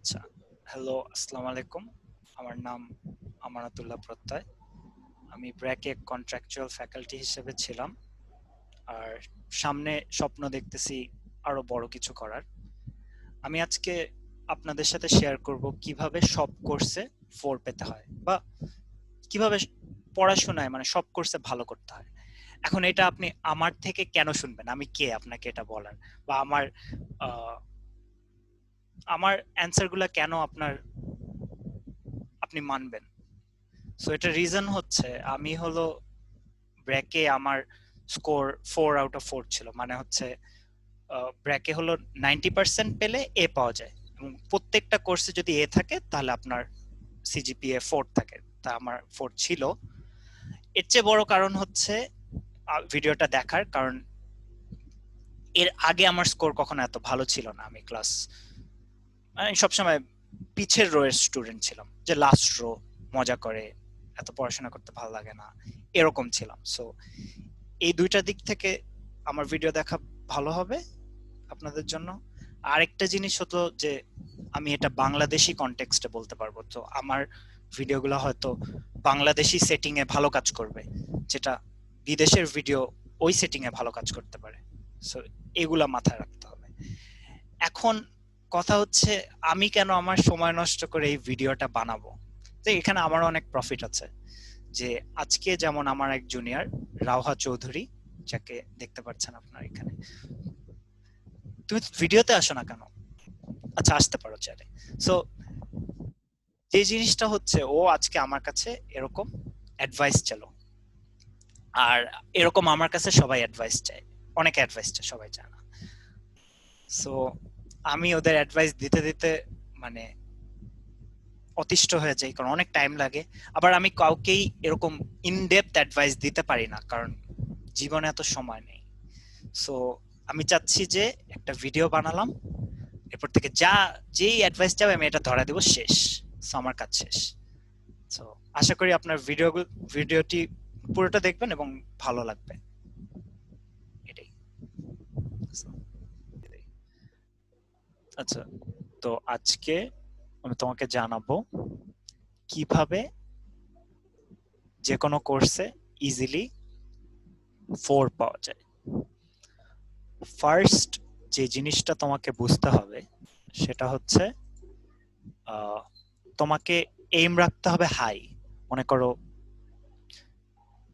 আচ্ছা, হ্যালো, আসসালামু আলাইকুম। আমার নাম আমানাতুল্লাহ প্রত্যয়। আমি ব্র্যাকে কন্ট্রাকচুয়াল ফ্যাকাল্টি হিসেবে ছিলাম। আর সামনে স্বপ্ন দেখতেছি আরো বড় কিছু করার। আমি আজকে আপনাদের সাথে শেয়ার করব কিভাবে সব কোর্সে 4 পেতে হয় বা কিভাবে পড়াশোনায় মানে সব কোর্সে ভালো করতে হয়। এখন এটা আপনি আমার থেকে কেন শুনবেন? আমি কে আপনাকে এটা বলার? বা আহ, আমার অ্যান্সার গুলা কেন আপনি মানবেন? সো এটা রিজন হচ্ছে আমি হলো ব্র্যাকে আমার স্কোর 4/4 ছিল, মানে হচ্ছে ব্র্যাকে হলো 90% পেলে এ পাওয়া যায় এবং প্রত্যেকটা কোর্সে যদি এ থাকে তাহলে আপনার সিজিপিএ 4 থাকে, তা আমার 4 ছিল। এর চেয়ে বড় কারণ হচ্ছে ভিডিওটা দেখার কারণ এর আগে আমার স্কোর কখনো এত ভালো ছিল না। আমি আমি সবসময় পিছের রো এর স্টুডেন্ট ছিলাম, যে লাস্ট রো, মজা করে, এত পড়াশোনা করতে ভালো লাগে না, এরকম ছিলাম। সো এই দুইটা দিক থেকে আমার ভিডিও দেখা ভালো হবে আপনাদের জন্য। আরেকটা জিনিস হতো যে আমি এটা বাংলাদেশি কনটেক্সটে বলতে পারবো, তো আমার ভিডিওগুলো হয়তো বাংলাদেশি সেটিং এ ভালো কাজ করবে, যেটা বিদেশের ভিডিও ওই সেটিং এ ভালো কাজ করতে পারে। সো এগুলা মাথায় রাখতে হবে। এখন কথা হচ্ছে আমি কেন আমার সময় নষ্ট করে এই ভিডিওটা বানাবো? তো এখানে আমার অনেক প্রফিট আছে। যে আজকে যেমন আমার এক জুনিয়র রাওহা চৌধুরী, যাকে দেখতে পাচ্ছেন আপনার এখানে, তুমি ভিডিওতে আসো না কেন? আচ্ছা, আসতে পারো চাইলে। সো যে জিনিসটা হচ্ছে, ও আজকে আমার কাছে এরকম অ্যাডভাইস চালো, আর এরকম আমার কাছে সবাই অ্যাডভাইস চায়, অনেক অ্যাডভাইস চায়, সবাই চায় না। সো আমি ওদের অ্যাডভাইস দিতে দিতে মানে অতিষ্ঠ হয়ে যাই, কারণ অনেক টাইম লাগে। আবার আমি কাউকেই এরকম ইনডেপথ অ্যাডভাইস দিতে পারি না, কারণ জীবনে এত সময় নেই। সো আমি চাচ্ছি যে একটা ভিডিও বানালাম, এরপর থেকে যেই অ্যাডভাইস চাবে আমি এটা ধরা দেব, শেষ। সো আমার কাজ শেষ। সো আশা করি আপনার ভিডিওটি পুরোটা দেখবেন এবং ভালো লাগবে, এটাই। So, এটাই। আচ্ছা, তো আজকে আমি তোমাকে জানাবো কিভাবে যে কোনো কোর্সে ইজিলি 4 পাওয়া যায়। ফার্স্ট যে জিনিসটা তোমাকে বুঝতে হবে সেটা হচ্ছে তোমাকে এইম রাখতে হবে হাই। মনে করো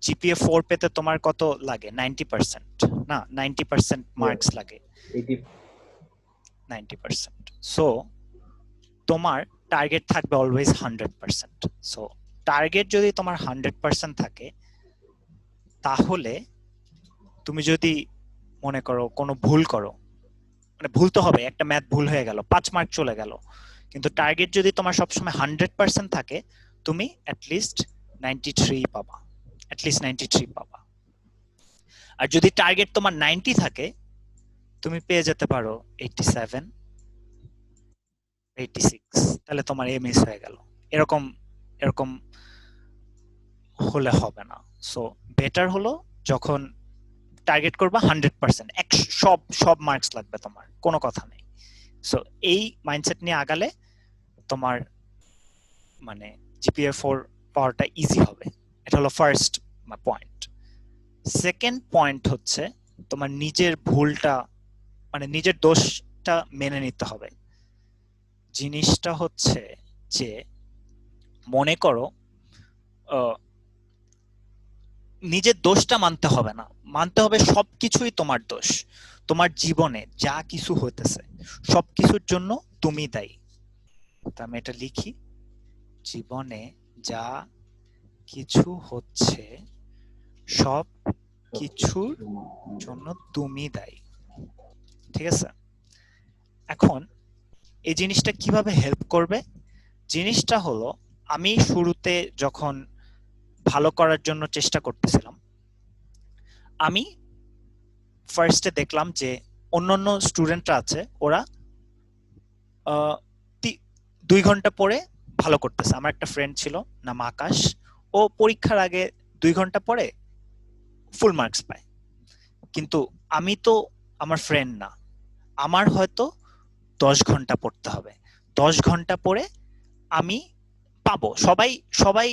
জিপিএ 4 পেতে তোমার কত লাগে? 90%, না 90% মার্কস লাগে, 90%। সো তোমার টার্গেট থাকবে অলওয়েজ 100%। সো টার্গেট যদি তোমার 100% থাকে, তাহলে তুমি যদি মনে করো কোনো ভুল করো, মানে ভুল তো হবে, একটা ম্যাথ ভুল হয়ে গেল, 5 মার্ক চলে গেল, কিন্তু টার্গেট যদি তোমার সবসময় 100% থাকে, তুমি অ্যাটলিস্ট 93 পাবা, অ্যাটলিস্ট 93 পাবা। আর যদি টার্গেট তোমার 90 থাকে, তুমি পেয়ে যেতে পারো 87, 86, তাহলে তোমার এ মিস হয়ে গেল। এরকম এরকম হলে হবে না। সো বেটার হলো যখন টার্গেট করবা 100%, সব সব মার্কস লাগবে তোমার, কোনো কথা নেই। সো এই মাইন্ডসেট নিয়ে আগালে তোমার মানে জিপিএ 4 পাওয়াটা ইজি হবে। এটা হলো ফার্স্ট পয়েন্ট। সেকেন্ড পয়েন্ট হচ্ছে তোমার নিজের ভুলটা, মানে নিজের দোষটা মেনে নিতে হবে। জিনিসটা হচ্ছে যে মনে করো নিজের দোষটা মানতে হবে না, মানতে হবে সবকিছুই তোমার দোষ। তোমার জীবনে যা কিছু হইতেছে সবকিছুর জন্য তুমি দায়ী। তা আমি এটা লিখি, জীবনে যা কিছু হচ্ছে সব কিছুর জন্য তুমি দায়ী। ঠিক আছে? এখন এই জিনিসটা কিভাবে হেল্প করবে? জিনিসটা হলো, আমি শুরুতে যখন ভালো করার জন্য চেষ্টা করতেছিলাম, আমি ফার্স্টে দেখলাম যে অন্যান্য স্টুডেন্টরা আছে, ওরা 2 ঘন্টা পরে ভালো করতেছে। আমার একটা ফ্রেন্ড ছিল, নাম আকাশ, ও পরীক্ষার আগে 2 ঘন্টা পরে ফুল মার্কস পায়। কিন্তু আমি তো আমার ফ্রেন্ড না, আমার হয়তো 10 ঘন্টা পড়তে হবে, 10 ঘন্টা পড়ে আমি পাবো, সবাই সবাই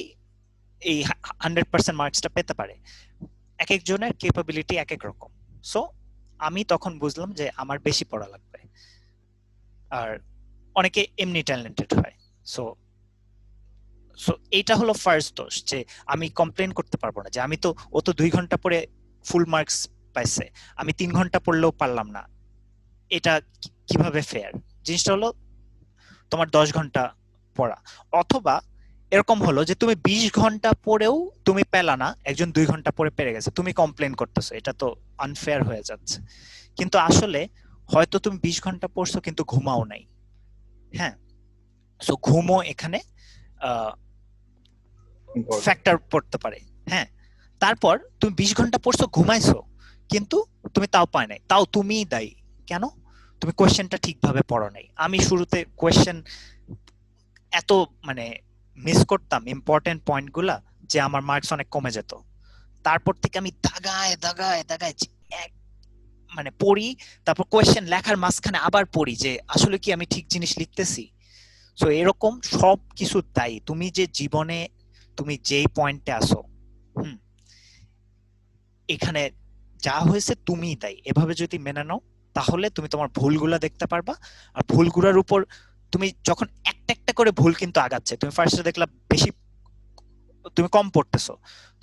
এই 100% মার্কসটা পেতে পারে, এক একজনের ক্যাপাবিলিটি এক এক রকম। সো আমি তখন বুঝলাম যে আমার বেশি পড়া লাগবে, আর অনেকে এমনি ট্যালেন্টেড হয়। সো সো এইটা হলো ফার্স্ট দোষ, যে আমি কমপ্লেন করতে পারবো না যে আমি তো, ও তো 2 ঘন্টা পরে ফুল মার্কস পাইছে, আমি 3 ঘন্টা পড়লেও পারলাম না, এটা কিভাবে ফেয়ার? জিনিসটা হলো তোমার 10 ঘন্টা পড়া, অথবা এরকম হলো যে তুমি 20 ঘন্টা পড়েও তুমি পেলা না, একজন 2 ঘন্টা পরে পেরে গেছে, তুমি কমপ্লেন করতেছো, এটা তো আনফেয়ার হয়ে যাচ্ছে। কিন্তু আসলে হয়তো তুমি 20 ঘন্টা পড়ছো কিন্তু ঘুমাও নাই, হ্যাঁ, সো ঘুমও এখানে ফ্যাক্টর পড়তে পারে। হ্যাঁ, তারপর তুমি 20 ঘন্টা পড়ছো, ঘুমাইছো, কিন্তু তুমি তাও পায় নাই, তাও তুমিই দায়ী। কেন? তুমি কোয়েশ্চেনটা ঠিকভাবে পড়ো নাই। আমি শুরুতে কোয়েশ্চেন এত মানে মিস করতাম ইম্পর্টেন্ট পয়েন্টগুলা, যে আমার মার্কস অনেক কমে যেত। তারপর থেকে আমি দাগায় দাগায় দাগায় এক মানে পড়ি, তারপর কোয়েশ্চেন লেখার মাঝখানে আবার পড়ি যে আসলে কি আমি ঠিক জিনিস লিখতেছি। সো এরকম সব কিছু দায়ী তুমি যে জীবনে তুমি যেই পয়েন্টে আসো, এখানে যা হয়েছে তুমিই দায়ী। এভাবে যদি মেনে নাও তাহলে তুমি তোমার ভুলগুলা দেখতে পারবা, আর ভুলগুলোর উপর তুমি যখন একটা একটা করে ভুল কিন্তু আগাচ্ছে, তুমি ফার্স্টে দেখলা বেশি তুমি কম পড়তেছো,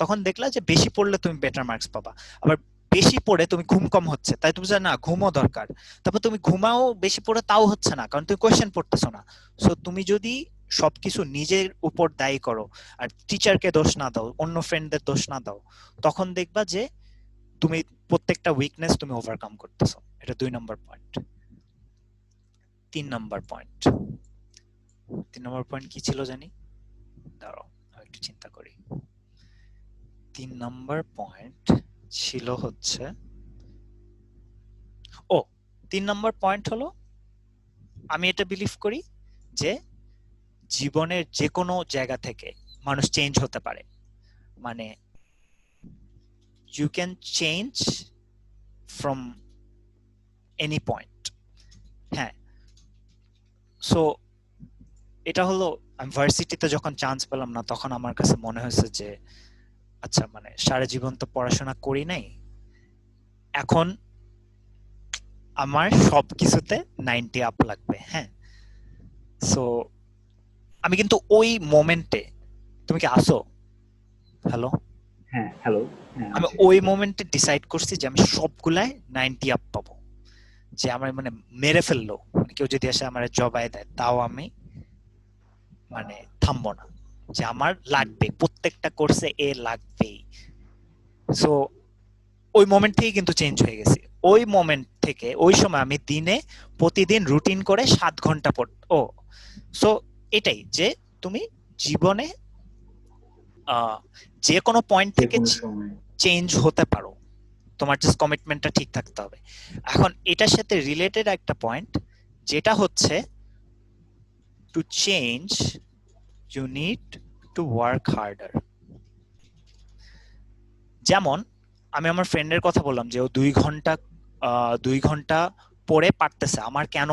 তখন দেখলা যে বেশি পড়লে তুমি বেটার মার্কস পাবা। আবার বেশি পড়ে তুমি ঘুম কম হচ্ছে, তাই তুমি না ঘুমও দরকার, তারপর তুমি ঘুমাও বেশি পড়ে, তাও হচ্ছে না, কারণ তুমি কোয়েশ্চেন পড়তেছো না। সো তুমি যদি সবকিছু নিজের উপর দায়ী করো, আর টিচারকে দোষ না দাও, অন্য ফ্রেন্ডদের দোষ না দাও, তখন দেখবা যে তুমি প্রত্যেকটা উইকনেস তুমি ওভারকাম করতেছো। এটা 2 নম্বর পয়েন্ট। 3 নম্বর পয়েন্ট, 3 নম্বর পয়েন্ট কি ছিল জানি, দাঁড়াও আমি একটু চিন্তা করি। 3 নম্বর পয়েন্ট ছিল হচ্ছে, ও 3 নম্বর পয়েন্ট হলো, আমি এটা বিলিভ করি যে জীবনের যে কোনো জায়গা থেকে মানুষ চেঞ্জ হতে পারে, মানে you can change from any point. হ্যাঁ, সো এটা হলো, আমি ভার্সিটিতে যখন চান্স পেলাম না, তখন আমার কাছে মনে হয়েছে যে আচ্ছা, মানে সারা জীবন তো পড়াশোনা করি নাই, এখন আমার সবকিছুতে 90 আপ লাগবে। হ্যাঁ, সো আমি কিন্তু ওই মোমেন্টে, তুমি কি আসো? হ্যালো? হ্যাঁ, হ্যালো। হ্যাঁ, আমি আছে। ওই মোমেন্টে ডিসাইড করছি যে আমি সবগুলাই 90 আপ পাবো, যে আমার মানে মেরে ফেললো, মানে কেউ যদি এসে আমার জবাই দেয় তাও আমি মানে থামবো না, যে আমার লাগবে, প্রত্যেকটা কোর্সে এ লাগবেই। সো ওই মোমেন্ট থেকে কিন্তু চেঞ্জ হয়ে গেছে। ওই মোমেন্ট থেকে ওই সময় আমি দিনে প্রতিদিন রুটিন করে 7 ঘন্টা পড়, ও সো এটাই যে তুমি জীবনে যে কোনো পয়েন্ট যে থেকে কোনো সময়। চেঞ্জ হতে পারো, তোমার জাস্ট কমিটমেন্টটা ঠিক থাকতে হবে। এখন এটার সাথে রিলেটেড একটা পয়েন্ট, যেটা হচ্ছে to change you need to work harder. যেমন আমি আমার ফ্রেন্ডের কথা বললাম যে ও 2 ঘন্টা পড়ে পারতেছে, আমার কেন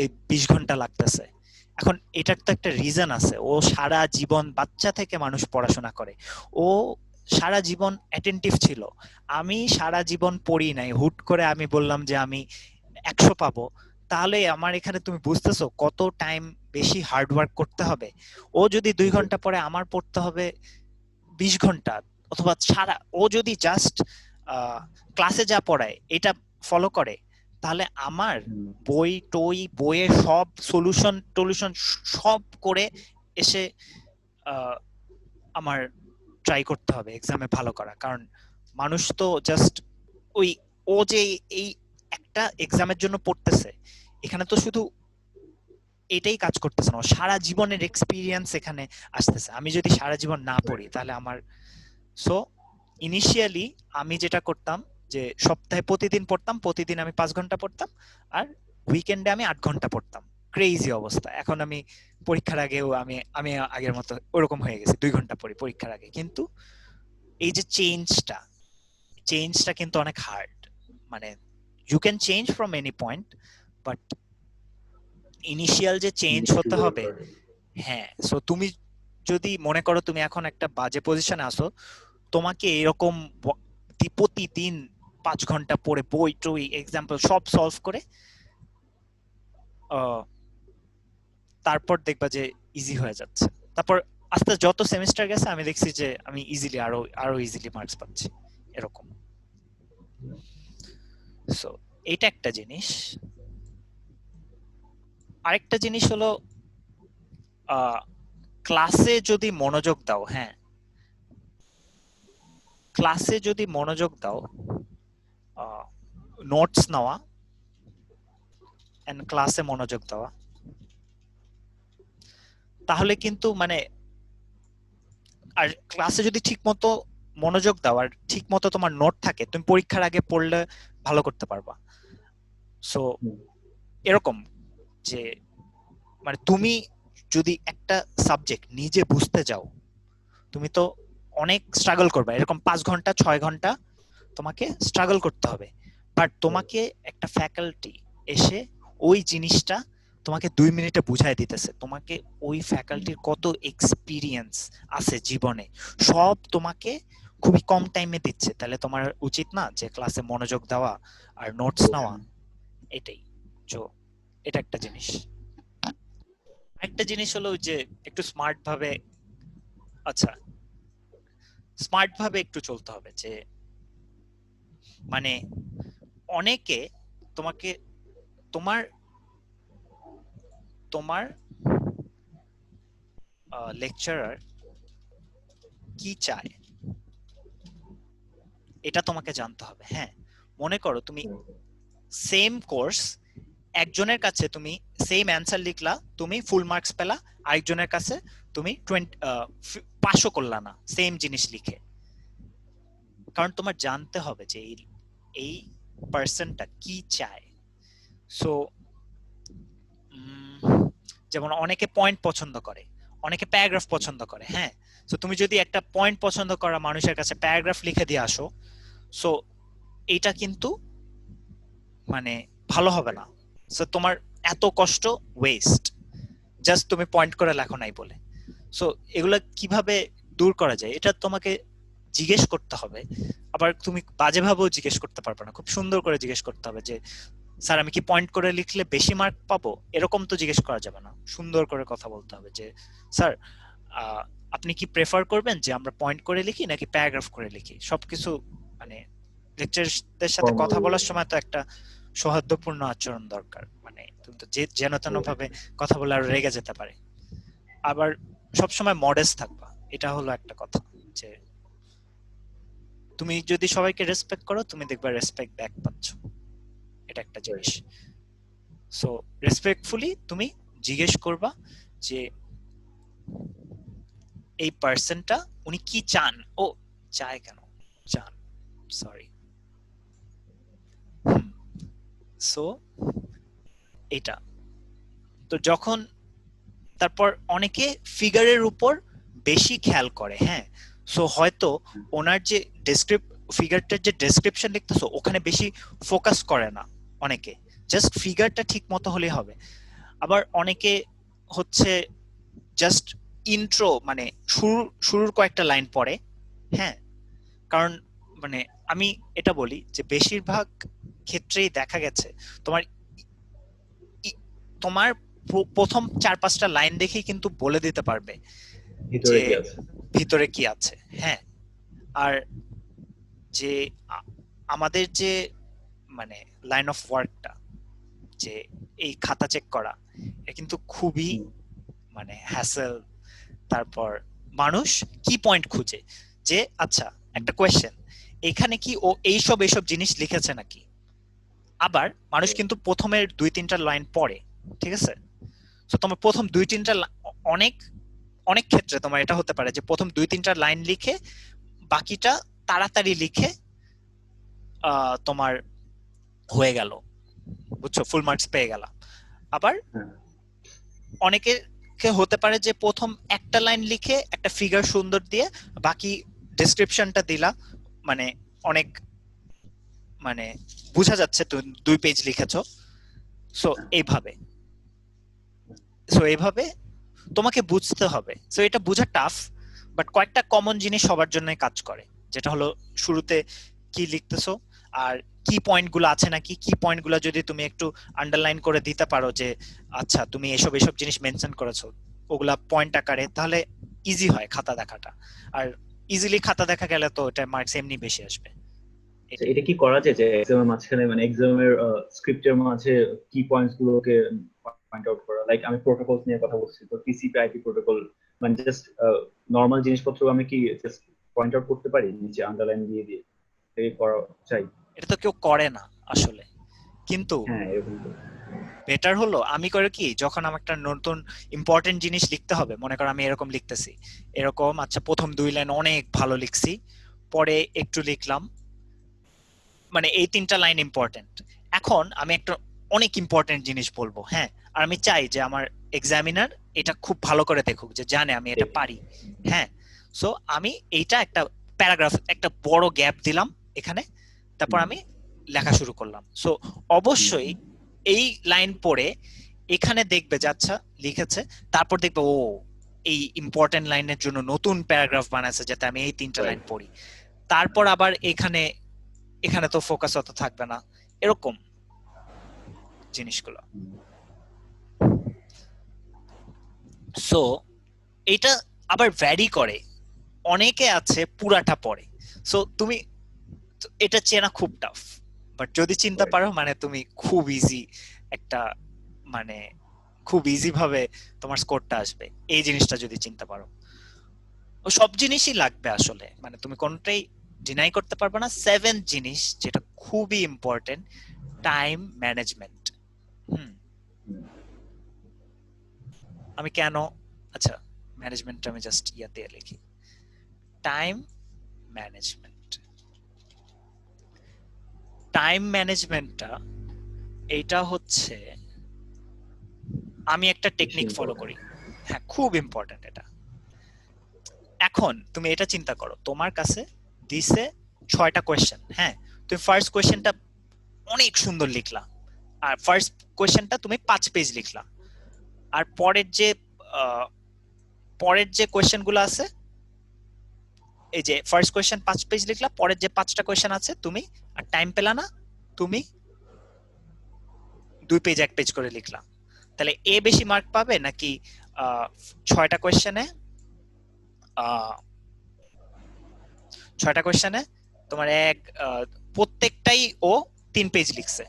এই 20 ঘন্টা লাগতেছে? এখন এটার তো একটা রিজন আছে, ও সারা জীবন, বাচ্চা থেকে মানুষ পড়াশোনা করে, ও সারা জীবন অ্যাটেন্টিভ ছিল। আমি সারা জীবন পড়ি নাই, হুট করে আমি বললাম যে আমি 100 পাবো, তাহলে আমার এখানে তুমি বুঝতেছো কত টাইম বেশি হার্ড ওয়ার্ক করতে হবে। ও যদি 2 ঘন্টা পরে, আমার পড়তে হবে 20 ঘন্টা, অথবা সারা, ও যদি জাস্ট ক্লাসে যা পড়ায় এটা ফলো করে, তাহলে আমার বই টই বইয়ের সব সলিউশন সব করে এসে আমার ট্রাই করতে হবে এক্সামে ভালো করা। কারণ মানুষ তো জাস্ট ওই, ও যে এই একটা এক্সামের জন্য পড়তেছে, এখানে তো শুধু এটাই কাজ করতেছে না, সারা জীবনের এক্সপিরিয়েন্স এখানে আসতেছে। আমি যদি সারা জীবন না পড়ি তাহলে আমার, সো ইনিশিয়ালি আমি যেটা করতাম যে সপ্তাহে প্রতিদিন পড়তাম, প্রতিদিন আমি 5 ঘন্টা পড়তাম, আর উইকেন্ডে আমি 8 ঘন্টা পড়তাম। ক্রেজি অবস্থা। এখন আমি পরীক্ষার আগেও আমি আমি আগের মতো ওরকম হয়ে গেছি, 2 ঘন্টা পড়ি পরীক্ষার আগে। কিন্তু এই যে চেঞ্জটা কিন্তু অনেক হার্ড, মানে you can change from any point, but initial যে চেঞ্জ জিনিস হতে শুরু হবে। করে। হ্যাঁ, সো তুমি যদি মনে করো তুমি এখন একটা বাজে পজিশনে আসো, তোমাকে এরকম প্রতিদিন 5 ঘন্টা পড়ে বই টই এক্সাম্পল সব সলভ করে তারপর দেখবা যে ইজি হয়ে যাচ্ছে। তারপর আস্তে যত সেমিস্টার গেছে আমি দেখছি যে আমি ইজিলি আরো আরো ইজিলি মার্কস পাচ্ছি এরকম। সো এটা একটা জিনিস। আরেকটা জিনিস হলো ক্লাসে যদি মনোযোগ দাও, হ্যাঁ ক্লাসে যদি মনোযোগ দাও, নোটস নেওয়া এন্ড ক্লাসে মনোযোগ দেওয়া, তাহলে কিন্তু মানে আর ক্লাসে যদি ঠিক মতো মনোযোগ দাও আর ঠিক মতো তোমার নোট থাকে, তুমি পরীক্ষার আগে পড়লে ভালো করতে পারবা। সো এরকম যে মানে তুমি যদি একটা সাবজেক্ট নিজে বুঝতে যাও, তুমি তো অনেক স্ট্রাগল করবে, এরকম 5 ঘন্টা 6 ঘন্টা তোমাকে স্ট্রাগল করতে হবে। বাট তোমাকে একটা ফ্যাকাল্টি এসে ওই জিনিসটা তোমাকে 2 মিনিটে বুঝাই দিতেছে, তোমাকে ওই ফ্যাকাল্টির কত এক্সপিরিয়েন্স আছে জীবনে, সব তোমাকে খুবই কম টাইমে দিচ্ছে। তাহলে তোমার উচিত না যে ক্লাসে মনোযোগ দেওয়া আর নোটস নেওয়া? এটাই। তো এটা একটা জিনিস। একটা জিনিস হলো যে একটু স্মার্ট ভাবে, আচ্ছা স্মার্ট ভাবে একটু চলতে হবে, যে মানে অনেকে তোমাকে তোমার তোমার লেকচারার কি চায় এটা তোমাকে জানতে হবে। হ্যাঁ, মনে করো তুমি সেম কোর্স, একজনের কাছে তুমি সেম অ্যান্সার লিখলা, তুমি ফুল মার্কস পেলা, আরেকজনের কাছে তুমি 500 করলা না সেম জিনিস লিখে। কারণ তোমার জানতে হবে যে এই পার্সনটা কি চায়। সো যেমন অনেকে পয়েন্ট পছন্দ করে, অনেকে প্যারাগ্রাফ পছন্দ করে। হ্যাঁ, তো তুমি যদি একটা পয়েন্ট পছন্দ করা মানুষের কাছে প্যারাগ্রাফ লিখে দিয়ে আসো, সো এইটা কিন্তু মানে ভালো হবে না। সো তোমার এত কষ্ট ওয়েস্ট, জাস্ট তুমি পয়েন্ট করে লেখো নাই বলে। সো এগুলা কিভাবে দূর করা যায় এটা তোমাকে জিজ্ঞেস করতে হবে। আবার তুমি বাজে ভাবেও জিজ্ঞেস করতে পারবে না, খুব সুন্দর করে জিজ্ঞেস করতে হবে যে স্যার আমি কি পয়েন্ট করে লিখলে বেশি মার্ক পাবো, এরকম তো জিজ্ঞেস করা যাবে না। সুন্দর করে কথা বলতে হবে যে স্যার আপনি কি প্রেফার করবেন যে আমরা পয়েন্ট করে লিখি নাকি প্যারাগ্রাফ করে লিখি। সবকিছু মানে লেকচারদের সাথে কথা বলার সময় তো একটা সৌহার্দ্যপূর্ণ আচরণ দরকার, মানে তুমি তো যে যেন তেন ভাবে কথা বলে আর রেগে যেতে পারে। আবার সবসময় মডেস্ট থাকবা, এটা হলো একটা কথা, যে তুমি যদি সবাইকে রেসপেক্ট করো তুমি দেখবা রেসপেক্ট ব্যাক পাচ্ছ, এটা একটা জিনিস। সো রেসপেক্টফুলি তুমি জিজ্ঞেস করবা যে এই পার্সনটা উনি কি চান, ও চায় কেন চান, সরি। সো এটা তো যখন তারপর অনেকে ফিগারের উপর বেশি খেয়াল করে। হ্যাঁ, সো হয়তো ওনার যে ফিগারটার যে ডেসক্রিপশন লিখতেছো ওখানে বেশি ফোকাস করে না অনেকে, জাস্ট ফিগারটা ঠিক মতো হলেই হবে। আবার অনেকে হচ্ছে জাস্ট ইন্ট্রো মানে শুরুর কয়েকটা লাইন পড়ে। হ্যাঁ, কারণ মানে আমি এটা বলি যে বেশিরভাগ ক্ষেত্রেই দেখা গেছে তোমার তোমার প্রথম 4-5টা লাইন দেখেই কিন্তু বলে দিতে পারবে যে ভিতরে কি আছে। হ্যাঁ, আর যে আমাদের যে মানে লাইন অফ ওয়ার্কটা, যে এই খাতা চেক করা, এটা কিন্তু খুবই মানে হ্যাসেল। তারপর মানুষ কি পয়েন্ট খুঁজে, যে আচ্ছা একটা কোয়েশ্চেন এখানে কি ও এইসব জিনিস লিখেছে নাকি। আবার মানুষ কিন্তু প্রথমের 2-3টা লাইন পড়ে, ঠিক আছে। তো তোমার প্রথম 2-3টা অনেক অনেক ক্ষেত্রে তোমার এটা হতে পারে যে প্রথম 2-3টা লাইন লিখে বাকিটা তাড়াতাড়ি লিখে তোমার হয়ে গেল, বুঝছো, ফুল মার্কস পেয়ে গেল। আবার অনেকের হতে পারে যে প্রথম একটা লাইন লিখে একটা ফিগার সুন্দর দিয়ে বাকি ডেসক্রিপশনটা দিলা, মানে অনেক মানে বোঝা যাচ্ছে 2 পেজ লিখেছো। সো এইভাবে সো এইভাবে তোমাকে বুঝতে হবে। সো এটা বোঝা টাফ, বাট কয়েকটা কমন জিনিস সবার জন্যই কাজ করে, যেটা হলো শুরুতে কি লিখতেছো, আর কি পয়েন্টগুলো আছে নাকি, কি পয়েন্টগুলো যদি তুমি একটু আন্ডারলাইন করে দিতে পারো যে আচ্ছা তুমি এসব এসব জিনিস মেনশন করেছো, ওগুলা পয়েন্ট আকারে, তাহলে ইজি হয় খাতা দেখাটা। আর ইজিলি খাতা দেখা গেলে তো এটা মার্কস এমনি বেশি আসবে। আচ্ছা, এটা কি করা যায় যে এক্সামের মাঝখানে মানে এক্সামের স্ক্রিপ্টের মাঝে কি পয়েন্টস গুলোকে পয়েন্ট আউট করা, লাইক আমি প্রোটোকলস নিয়ে কথা বলছি, তো টিসিপি আইপি প্রোটোকল, মানে জাস্ট নর্মাল জিনিসপত্র আমি কি জাস্ট পয়েন্ট আউট করতে পারি নিচে আন্ডারলাইন দিয়ে দিয়ে, এই করা চাই? এটা তো কেউ করে না আসলে, কিন্তু হ্যাঁ, এরকম তো। বেটার হলো আমি করে কি, যখন আমার একটা নতুন ইম্পর্টেন্ট জিনিস লিখতে হবে, মনে করো আমি এরকম লিখতেছি, এরকম আচ্ছা প্রথম 2 লাইন অনেক ভালো লিখছি, পরে একটু লিখলাম, মানে এই 3টা লাইন ইম্পর্টেন্ট, এখন আমি একটা অনেক ইম্পর্টেন্ট জিনিস বলবো, হ্যাঁ, আর আমি চাই যে আমার এক্সামিনার এটা খুব ভালো করে দেখুক, যে জানে আমি এটা পারি, হ্যাঁ। সো আমি এইটা একটা প্যারাগ্রাফ, একটা বড় গ্যাপ দিলাম এখানে, তারপর আমি লেখা শুরু করলাম। সো অবশ্যই এই লাইন পড়ে এখানে দেখবে যে আচ্ছা লিখেছে, তারপর দেখবে ও এই ইম্পর্টেন্ট লাইনের জন্য নতুন প্যারাগ্রাফ বানাচ্ছে, যাতে আমি এই 3টা লাইন পড়ি। তারপর আবার এখানে এখানে তো ফোকাস অত থাকবে না, এরকম জিনিসগুলো। সো এটা আবার ভ্যারি করে, অনেকে আছে পুরাটা পড়ে, সো তুমি এটা চেনা খুব টাফ, বাট যদি চিন্তা পারো মানে তুমি খুব ইজি একটা, মানে খুব ইজি ভাবে তোমার স্কোরটা আসবে, এই জিনিসটা যদি চিন্তা পারো। ও সব জিনিসই লাগবে আসলে, মানে তুমি কোনটাই ডিনাই করতে পারবে না। 7 জিনিস যেটা খুবই ইম্পর্টেন্ট, টাইম ম্যানেজমেন্ট। আমি কেন, আচ্ছা ম্যানেজমেন্ট আমি জাস্ট ইয়াতে লিখি, টাইম ম্যানেজমেন্ট। টাইম ম্যানেজমেন্টটা এইটা হচ্ছে, আমি একটা টেকনিক ফলো করি, হ্যাঁ খুব ইম্পর্টেন্ট এটা। এখন তুমি এটা চিন্তা করো, তোমার কাছে দিছে 6টা কোয়েশ্চেন, হ্যাঁ, তুমি ফার্স্ট কোয়েশ্চেনটা অনেক সুন্দর লিখলা, আর ফার্স্ট কোয়েশ্চেনটা তুমি 5 পেজ লিখলা, আর পরের যে কোয়েশ্চেন গুলো আছে, এই যে ফার্স্ট কোয়েশ্চেন 5 পেজ লিখলা, পরের যে 5টা কোয়েশ্চেন আছে তুমি আর টাইম পেলা না, তুমি 2 পেজ 1 পেজ করে লিখলা, তাহলে এ বেশি মার্ক পাবে নাকি 6টা কোয়েশ্চেনে 6টা কোয়েশ্চেনে তোমার প্রত্যেকটাই ও 3 পেজ লিখছে,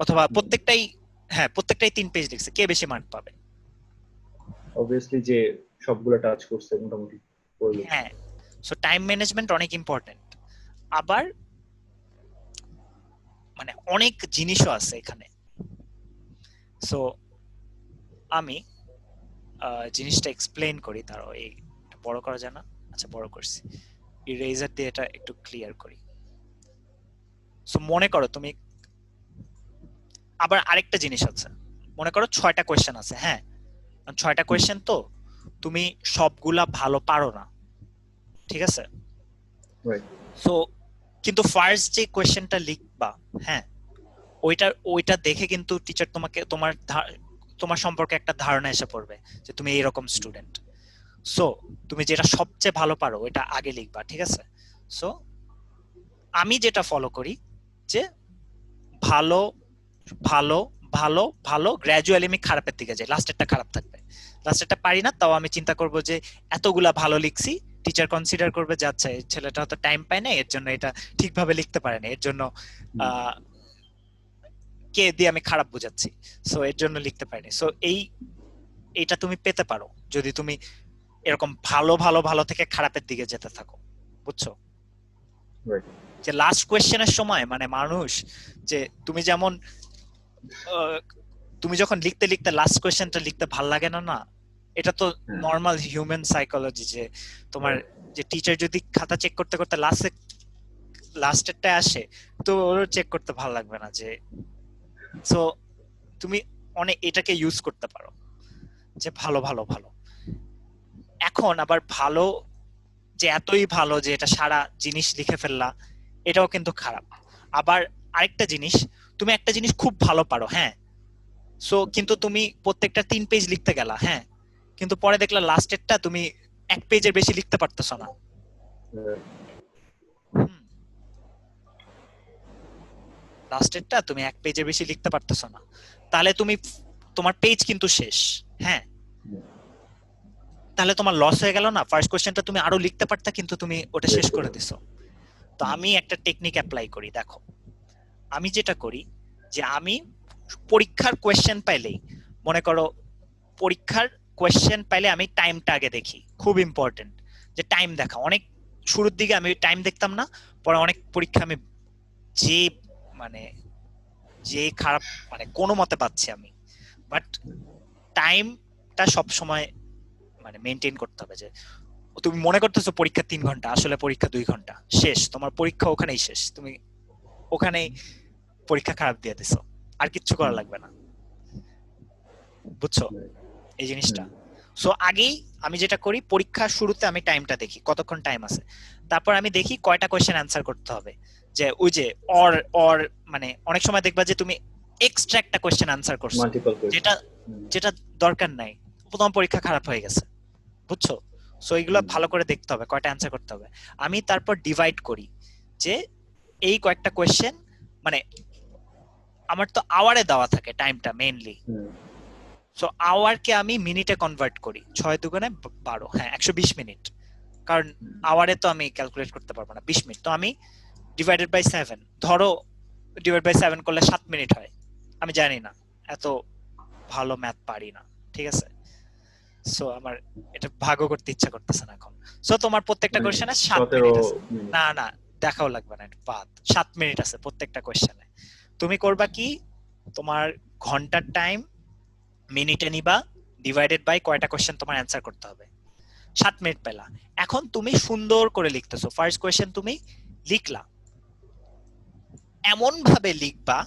অথবা প্রত্যেকটাই, হ্যাঁ প্রত্যেকটাই 3 পেজ লিখছে, কে বেশি মার্ক পাবে? অবভিয়াসলি যে সবগুলো টাচ করছে মোটামুটি করলো। হ্যাঁ, সো টাইম ম্যানেজমেন্ট অনেক ইম্পর্টেন্ট। আবার মানে অনেক জিনিসও আছে এখানে। সো আমি জিনিসটা এক্সপ্লেইন করি, তারও এই বড় করা যায় না, আচ্ছা বড় করছি, ইরেজার দিয়ে এটা একটু ক্লিয়ার করি। সো মনে করো তুমি, আবার আরেকটা জিনিস আছে, মনে করো 6টা কোয়েশ্চেন আছে, হ্যাঁ 6টা কোয়েশ্চেন, তো তুমি সবগুলা ভালো পারো না, ঠিক আছে? সো কিন্তু ফার্স্ট যে কোয়েশ্চেনটা লিখবা, হ্যাঁ ওইটা দেখে কিন্তু টিচার তোমাকে তোমার সম্পর্কে একটা ধারণা এসে পড়বে যে তুমি এইরকম স্টুডেন্ট। সো তুমি যেটা সবচেয়ে ভালো পারো ওইটা আগে লিখবা, ঠিক আছে? সো আমি যেটা ফলো করি যে ভালো ভালো ভালো ভালো গ্র্যাজুয়ালি আমি খারাপের দিকে যাই, লাস্টেরটা খারাপ থাকবে, লাস্টেরটা পারি না, তাও আমি চিন্তা করব যে এতগুলা ভালো লিখছি, টিচার কনসিডার করবে যে আচ্ছা এই ছেলেটা হয়তো টাইম পায় না, এর জন্য এটা ঠিকভাবে লিখতে পারে না, এর জন্য কে দিয়ে আমি খারাপ বুঝাচ্ছি, সো এর জন্য লিখতে পারিনি। সো এইটা তুমি পেতে পারো যদি তুমি এরকম ভালো ভালো ভালো থেকে খারাপের দিকে যেতে থাকো, বুঝছো? যে লাস্ট কোয়েশ্চেনের সময় মানে মানুষ, যে তুমি যেমন তুমি যখন লিখতে লিখতে লাস্ট কোয়েশ্চেনটা লিখতে ভাল লাগে না, না এটা তো নর্মাল হিউম্যান সাইকোলজি, যে তোমার যে টিচার যদি খাতা চেক করতে করতে লাস্টেরটা আসে, তো ওর চেক করতে ভালো লাগবে না, যে সো তুমি অনেক এটাকে ইউজ করতে পারো যে ভালো ভালো ভালো। এখন আবার ভালো যে এতই ভালো যে এটা সারা জিনিস লিখে ফেললা, এটাও কিন্তু খারাপ। আবার আরেকটা জিনিস, তুমি একটা জিনিস খুব ভালো পারো, হ্যাঁ সো কিন্তু তুমি প্রত্যেকটা 3 পেজ লিখতে গেলা, হ্যাঁ, কিন্তু পরে দেখলা লাস্টেরটা তুমি 1 পেজের বেশি লিখতে পারতেছ না। লাস্টেরটা তুমি 1 পেজের বেশি লিখতে পারতেছ না, তাহলে তুমি তোমার পেজ কিন্তু শেষ, হ্যাঁ, তাহলে তোমার লস হয়ে গেল না? ফার্স্ট কোশ্চেনটা তুমি আরো লিখতে পারতা, কিন্তু তুমি ওটা শেষ করে দিছো। তো আমি একটা টেকনিক অ্যাপ্লাই করি, দেখো আমি যেটা করি যে আমি পরীক্ষার কোয়েশ্চেন পাইলেই, মনে করো পরীক্ষার কোয়েশ্চেন পাইলে আমি টাইমটা আগে দেখি, খুব ইম্পর্টেন্ট যে টাইম দেখা। অনেক শুরুর দিকে আমি টাইম দেখতাম না, পরে অনেক পরীক্ষা আমি যে মানে যে খারাপ মানে কোনো মতে পাচ্ছি আমি, বাট টাইমটা সব সময় মানে মেনটেন করতে হবে। যে তুমি মনে করতেছো পরীক্ষা 3 ঘন্টা, আসলে পরীক্ষা 2 ঘন্টা, শেষ, তোমার পরীক্ষা ওখানেই শেষ, তুমি ওখানেই পরীক্ষা খারাপ দিয়ে দিছো, আর কিচ্ছু করা লাগবে না, বুঝছো এই জিনিসটা? সো আগেই আমি যেটা করি, পরীক্ষার শুরুতে আমি টাইমটা দেখি কতক্ষণ টাইম আছে, তারপর আমি দেখি কয়টা কোশ্চেন অ্যান্সার করতে হবে। যে ওই যে অর অর মানে অনেক সময় দেখবা যে তুমি এক্সট্রা একটা কোশ্চেন অ্যান্সার করছো, যেটা যেটা দরকার নাই, তোমার পরীক্ষা খারাপ হয়ে গেছে, বুঝছো? সো এগুলো ভালো করে দেখতে হবে কয়টা অ্যান্সার করতে হবে। আমি তারপর ডিভাইড করি যে এই কয়েকটা কোশ্চেন, মানে আমার তো আওয়ারে দেওয়া থাকে টাইমটা মেইনলি, সো আওয়ারকে আমি মিনিটে কনভার্ট করি, 6 দুগুণে 12, হ্যাঁ 120 মিনিট, কারণ আওয়ারে তো আমি ক্যালকুলেট করতে পারবো না 20 মিনিট, তো আমি ডিভাইডেড বাই 7, ধরো ডিভাইড বাই 7 করলে 7 মিনিট হয়, আমি জানি না, এত ভালো ম্যাথ পারি না, ঠিক আছে? সো আমার এটা ভাগও করতে ইচ্ছা করতেছে না এখন। সো তোমার প্রত্যেকটা কোশ্চেনে 7 মিনিট আছে, না না দেখাও লাগবে না, বাদ, 7 মিনিট আছে প্রত্যেকটা কোশ্চেনে। তুমি করবা কি, তোমার ঘন্টার টাইম মিনিটে নিবা, ডিভাইডেড বাই কয়টা কোশ্চেন তোমার অ্যান্সার করতে হবে, 7 মিনিট পেলা। এখন তুমি সুন্দর করে লিখতেছো, ফার্স্ট কোশ্চেন তুমি লিখলা, এমন ভাবে লিখবা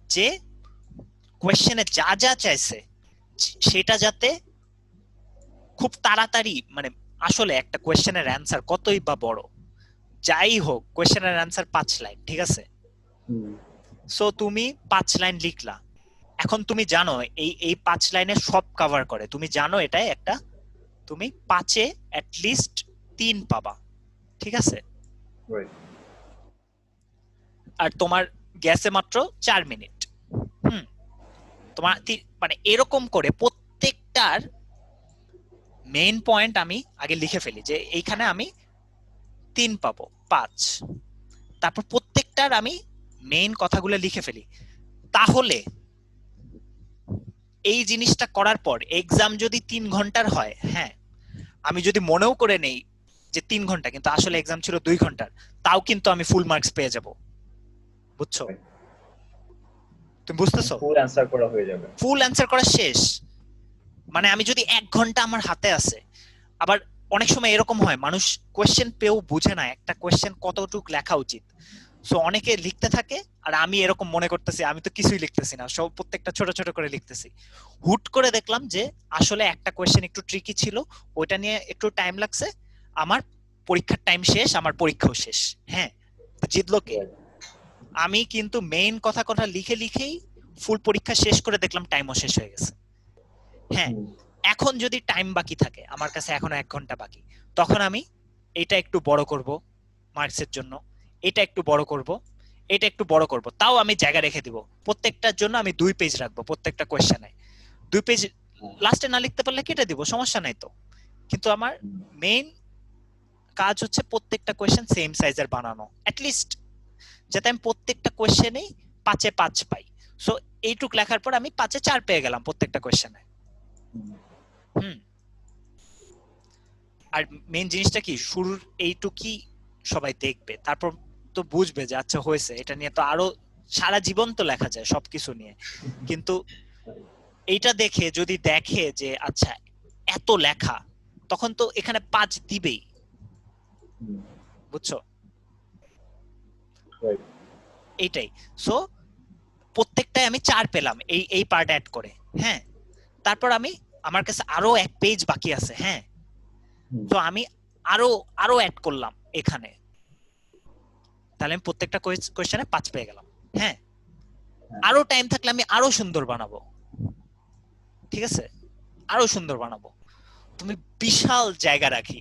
যে কোশ্চেনে যা যা চাইছে সেটা যাতে খুব তাড়াতাড়ি, মানে আসলে একটা কোশ্চেনের অ্যান্সার কতই বা বড়, যাই হোক কোশ্চেনের অ্যান্সার 5 লাইন, ঠিক আছে? সো তুমি 5 লাইন লিখলা, এখন তুমি জানো এই এই 5 লাইনে সব কভার করে, তুমি জানো এটাই একটা, তুমি 5-এ অ্যাট লিস্ট 3 পাবা, ঠিক আছে? আর তোমার গ্যাসে মাত্র 4 মিনিট, তোমার মানে এরকম করে প্রত্যেকটার মেইন পয়েন্ট আমি আগে লিখে ফেলি যে এইখানে আমি 3 পাবো, 5, তারপর প্রত্যেকটার আমি মেইন কথাগুলো লিখে ফেলি। তাহলে এই জিনিসটা করার পর এক্সাম যদি 3 ঘন্টার হয়, হ্যাঁ, আমি যদি মনেও করে নেই যে 3 ঘন্টা, কিন্তু আসলে এক্সাম ছিল 2 ঘন্টার, তাও কিন্তু আমি ফুল মার্কস পেয়ে যাব, বুঝছো? তুমি বুঝতেছো? ফুল অ্যানসার করা হয়ে যাবে, ফুল অ্যানসার করা শেষ, মানে আমি যদি 1 ঘন্টা আমার হাতে আছে। আবার অনেক সময় এরকম হয় মানুষ কোশ্চেন পেয়েও বুঝে না একটা কোশ্চেন কতটুকু লেখা উচিত, সো অনেকে লিখতে থাকে, আর আমি এরকম মনে করতেছি আমি তো কিছুই লিখতেছি না, সব প্রত্যেকটা ছোট ছোট করে লিখতেছি। হুট করে দেখলাম যে আসলে একটা কোশ্চেন একটু ট্রিকি ছিল, ওইটা নিয়ে একটু টাইম লাগছে, আমার পরীক্ষার টাইম শেষ, আমার পরীক্ষাও শেষ, হ্যাঁ, জিতলো কে? আমি কিন্তু মেইন কথা কথা লিখে লিখেই ফুল পরীক্ষা শেষ করে দেখলাম টাইমও শেষ হয়ে গেছে। হ্যাঁ, এখন যদি টাইম বাকি থাকে, আমার কাছে এখনো 1 ঘন্টা বাকি, তখন আমি এটা একটু বড় করব মার্কসের জন্য, এটা একটু বড় করব, এটা একটু বড় করব, তাও আমি জায়গা রেখে দিব, প্রত্যেকটার জন্য আমি 2 পেজ রাখবো, প্রত্যেকটা কোশ্চেনে 2 পেজ, লাস্টে না লিখতে পারলে কেটে দিব, সমস্যা নাই তো। কিন্তু আমার মেইন কাজ হচ্ছে প্রত্যেকটা কোশ্চেন সেম সাইজের বানানো, অ্যাট লিস্ট যাতে আমি প্রত্যেকটা কোশ্চেনেই 5-এ 5 পাই। সো এইটুক লেখার পর আমি 5-এ 4 পেয়ে গেলাম প্রত্যেকটা কোশ্চেনে। আর মেইন জিনিসটা কি, শুরুর এইটুকুই সবাই দেখবে, তারপর তো বুঝবে যে আচ্ছা হয়েছে, এটা নিয়ে তো আরো সারা জীবন তো লেখা যায় সবকিছু নিয়ে, কিন্তু এইটা দেখে যদি দেখে যে আচ্ছা এত লেখা, তখন তো এখানে 5 দিবেই, বুঝছো? এইটাই। সো প্রত্যেকটাই আমি 4 পেলাম এই এই পার্ট অ্যাড করে, হ্যাঁ, তারপর আমি আমার কাছে আরো 1 পেজ বাকি আছে, হ্যাঁ, তো আমি আরো আরো অ্যাড করলাম এখানে, তাহলে আমি প্রত্যেকটা কোশ্চেনে 5 পেয়ে গেলাম, হ্যাঁ। আরো টাইম থাকলে আমি আরো সুন্দর বানাবো, ঠিক আছে, আরো সুন্দর বানাবো। তুমি বিশাল জায়গা রাখি,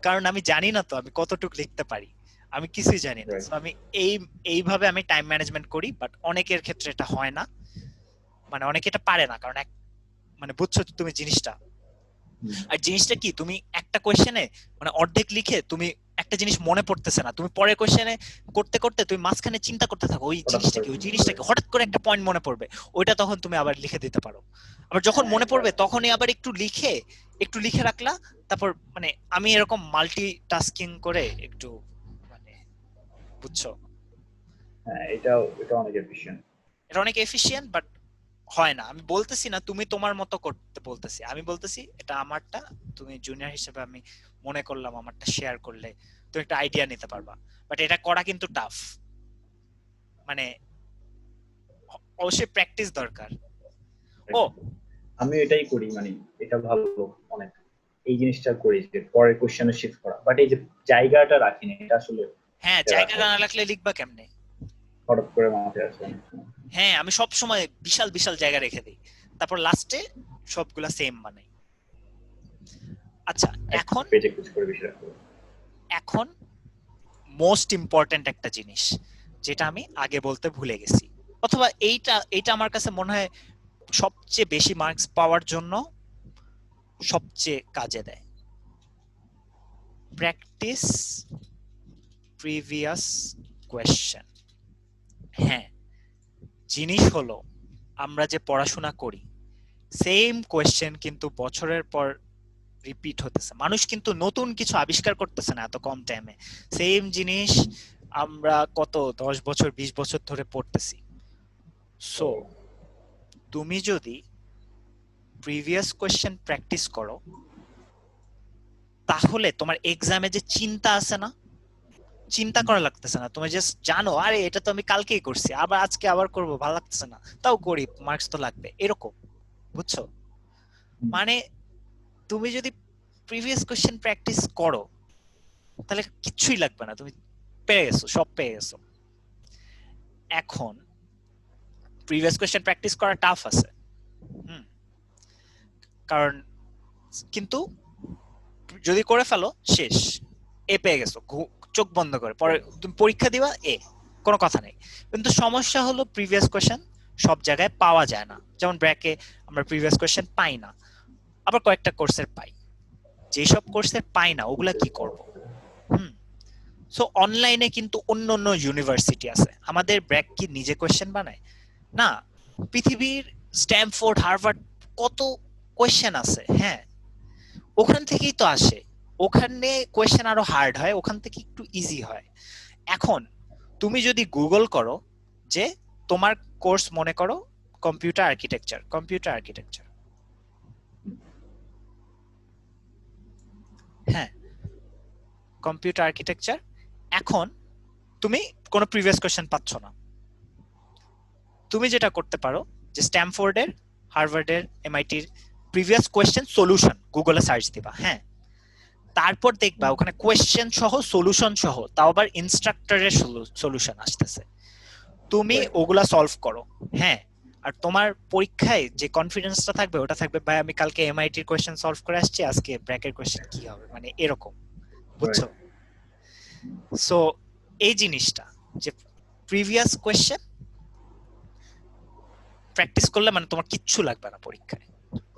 কারণ আমি জানি না তো আমি কতটুকু লিখতে পারি, আমি কিছুই জানি না। Right. So আমি এইভাবে আমি টাইম ম্যানেজমেন্ট করি, বাট অনেকের ক্ষেত্রে এটা হয় না, মানে অনেকে এটা পারে না, কারণ মানে বুঝছো তুমি জিনিসটা। আর জিনিসটা কি, তুমি একটা কোশ্চেনে মানে অর্ধেক লিখে তুমি একটা জিনিস মনে পড়তেছে না, তুমি পরের কোশ্চেনে করতে করতে তুমি মাঝখানে চিন্তা করতে থাকো ওই হঠাৎ জিনিসটা করে কি, ওই মনে জিনিসটা পড়ে। কি, হঠাৎ করে একটা পয়েন্ট মনে পড়বে, ওইটা তখন তুমি আবার লিখে দিতে পারো। আবার যখন মনে পড়বে তখনই আবার একটু লিখে রাখলা, তারপর মানে আমি এরকম মাল্টি টাস্কিং করে একটু মানে, বুঝছো, হ্যাঁ, এটা অনেক এফিশিয়েন্ট। এটা অনেক এফিশিয়েন্ট, বাট হয় না। আমি বলতেছি না তুমি তোমার মতো করতে বলতেছি, আমি বলতেছি এটা আমারটা, তুমি জুনিয়র হিসেবে আমি মনে করলাম আমারটা শেয়ার করলে তুমি একটা আইডিয়া নিতে পারবা। বাট এটা করা কিন্তু টাফ, মানে অবশ্যই প্র্যাকটিস দরকার। ও আমি এটাই করি, মানে এটা ভালো অনেক, এই জিনিসটা করি যে পরের কোশ্চেনে শিফট করা, বাট এই যে জায়গাটা রাখিনি, এটা আসলে হ্যাঁ, এটা রাখা জায়গাটা না উচিত। রাখলে লিখবা কেমনে? হঠাৎ করে মাথায় আসে অনেক সময়। হ্যাঁ, আমি সব সময় বিশাল বিশাল জায়গা রেখে দিই, তারপর লাস্টে সবগুলা সেম বানাই। আচ্ছা, একটা এখন পেজে কুচ করে বেশি রাখবো। এখন মোস্ট ইম্পর্টেন্ট একটা জিনিস যেটা আমি আগে বলতে ভুলে গেছি, অথবা এইটা এইটা আমার কাছে মনে হয় সবচেয়ে বেশি মার্কস পাওয়ার জন্য সবচেয়ে কাজে দেয়। Practice previous question. হ্যাঁ, জিনিস হলো আমরা যে পড়াশোনা করি সেম কোয়েশ্চেন কিন্তু বছরের পর রিপিট হতেছে, মানুষ কিন্তু নতুন কিছু আবিষ্কার করতেছে না এত কম টাইমে, সেম জিনিস আমরা কত 10 বছর 20 বছর ধরে পড়তেছি। সো তুমি যদি প্রিভিয়াস কোয়েশ্চেন প্র্যাকটিস করো, তাহলে তোমার এক্সামে যে চিন্তা আছে না, চিন্তা করা লাগতেছে না, তুমি জাস্ট জানো আরে এটা তো আমি কালকেই করছি, আবার আজকে আবার করব, ভালো লাগতেছে না তাও করি, মার্কস তো লাগবে, এরকম, বুঝছো? মানে তুমি যদি প্রিভিয়াস কোশ্চেন প্র্যাকটিস করো তাহলে কিচ্ছুই লাগবে না, তুমি পেয়ে গেছো, সব পেয়ে গেছো। এখন প্রিভিয়াস কোশ্চেন প্র্যাকটিস করা টাফ আছে, হুম, কারণ কিন্তু যদি করে ফেলো শেষ, এ পেয়ে গেছো, চোখ বন্ধ করে পরে তুমি পরীক্ষা দিবা এ, কোনো কথা নেই। কিন্তু সমস্যা হলো প্রিভিয়াস কোশ্চেন সব জায়গায় পাওয়া যায় না, যেমন ব্র্যাকে আমরা প্রিভিয়াস কোশ্চেন পাই না, আবার কয়েকটা কোর্সের পাই, যেসব কোর্সের পাই না ওগুলা কি করব? হুম, সো অনলাইনে কিন্তু অন্য অন্য ইউনিভার্সিটি আছে, আমাদের ব্র্যাক কি নিজে কোশ্চেন বানায় না, পৃথিবীর স্ট্যামফোর্ড হার্ভার্ড কত কোশ্চেন আছে, হ্যাঁ, ওখান থেকেই তো আসে, ওখানে কোয়েশ্চেন আরো হার্ড হয়, ওখান থেকে একটু ইজি হয়। এখন তুমি যদি গুগল করো যে তোমার কোর্স মনে করো কম্পিউটার আর্কিটেকচার, হ্যাঁ, কম্পিউটার আর্কিটেকচার, এখন তুমি কোনো প্রিভিয়াস কোয়েশ্চেন পাচ্ছ না, তুমি যেটা করতে পারো যে স্ট্যামফোর্ডের, হার্ভার্ডের, এমআইটির প্রিভিয়াস কোয়েশ্চেন সলিউশন গুগলে সার্চ দিবা, হ্যাঁ, তারপর দেখবা ওখানে কোয়েশ্চেন সহ সলিউশন সহ, তাও আবার ইনস্ট্রাক্টরের সলিউশন আসতেছে, তুমি ওগুলা সলভ করো, হ্যাঁ, আর তোমার পরীক্ষায় যে কনফিডেন্সটা থাকবে ওটা থাকবে ভাই আমি কালকে এমআইটির কোয়েশ্চেন সলভ করে আসছি, আজকে ব্র্যাকের কোয়েশ্চেন কি হবে, মানে এরকম, বুঝছো? সো এই জিনিসটা যে প্রিভিয়াস কোয়েশ্চেন প্র্যাকটিস করলে মানে তোমার কিচ্ছু লাগবে না পরীক্ষায়,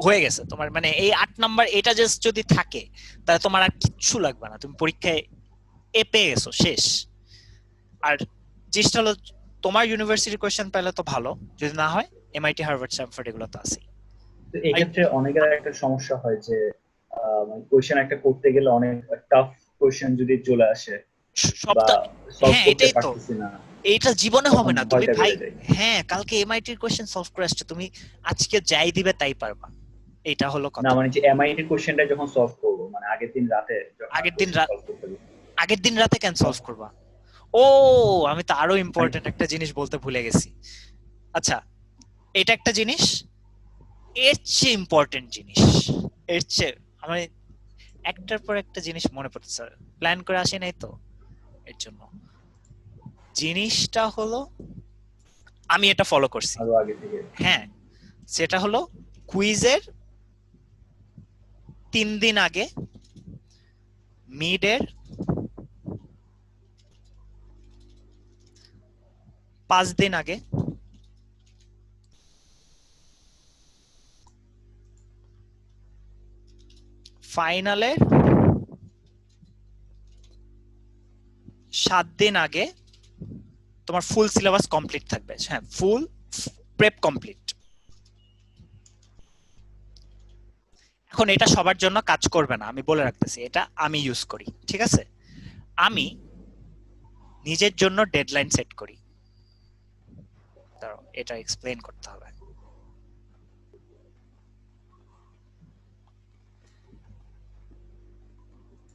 হয়ে গেছে তোমার, মানে এই 8 নাম্বার এটা জাস্ট যদি থাকে তাহলে তোমার আর কিচ্ছু লাগবে না, তুমি পরীক্ষায় এ পেয়ে গেছো, শেষ। আর জিনিসটা হলো তোমার ইউনিভার্সিটি কোয়েশ্চেন পেলে তো ভালো, যদি না হয় এমআইটি, হার্ভার্ড, স্ট্যামফোর্ড এগুলো তো আছেই। তো এই ক্ষেত্রে অনেকের একটা সমস্যা হয় যে কোয়েশ্চেন একটা করতে গেলে অনেক টাফ কোয়েশ্চেন যদি চলে আসে সব বা তো, সলভ হ্যাঁ করতে এটাই তো, পারতেছি না, এইটা জীবনে তখন হবে না, তুমি ভয়টা ভাই, বেড়ে যায়। হ্যাঁ কালকে এমআইটির কোয়েশ্চেন সলভ করে আসছো, তুমি আজকে যাই দিবে তাই পারবা, এইটা হলো না কথা। মানে যে এমআইটি কোশ্চেনটা যখন সলভ করবো, মানে আগের দিন রাতে যখন আমি আগের দিন কোশ্চেন সলভ করতে বসবো, আগের দিন রাতে কেন সলভ তখন করবা? ও, আমি তো আরো মানে ইম্পর্টেন্ট একটা জিনিস বলতে ভুলে গেছি। আচ্ছা, এটা একটা জিনিস, এর চেয়ে ইম্পর্টেন্ট জিনিস, এর চেয়ে আমি একটার পর একটা জিনিস মনে পড়তেছে, প্ল্যান করে আসি নাই তো এর জন্য, জিনিসটা হলো আমি এটা ফলো করছি। আরো আগে থেকে? হ্যাঁ, সেটা হলো কুইজের 3 দিন আগে, মিডের 5 দিন আগে, ফাইনালের 7 দিন আগে তোমার ফুল সিলেবাস কমপ্লিট থাকবে। হ্যাঁ, ফুল প্রেপ কমপ্লিট। এখন এটা সবার জন্য কাজ করবে না, আমি বলে রাখতেছি, এটা আমি ইউজ করি, ঠিক আছে? আমি নিজের জন্য ডেডলাইন সেট করি। দাঁড়াও, এটা এক্সপ্লেইন করতে হবে।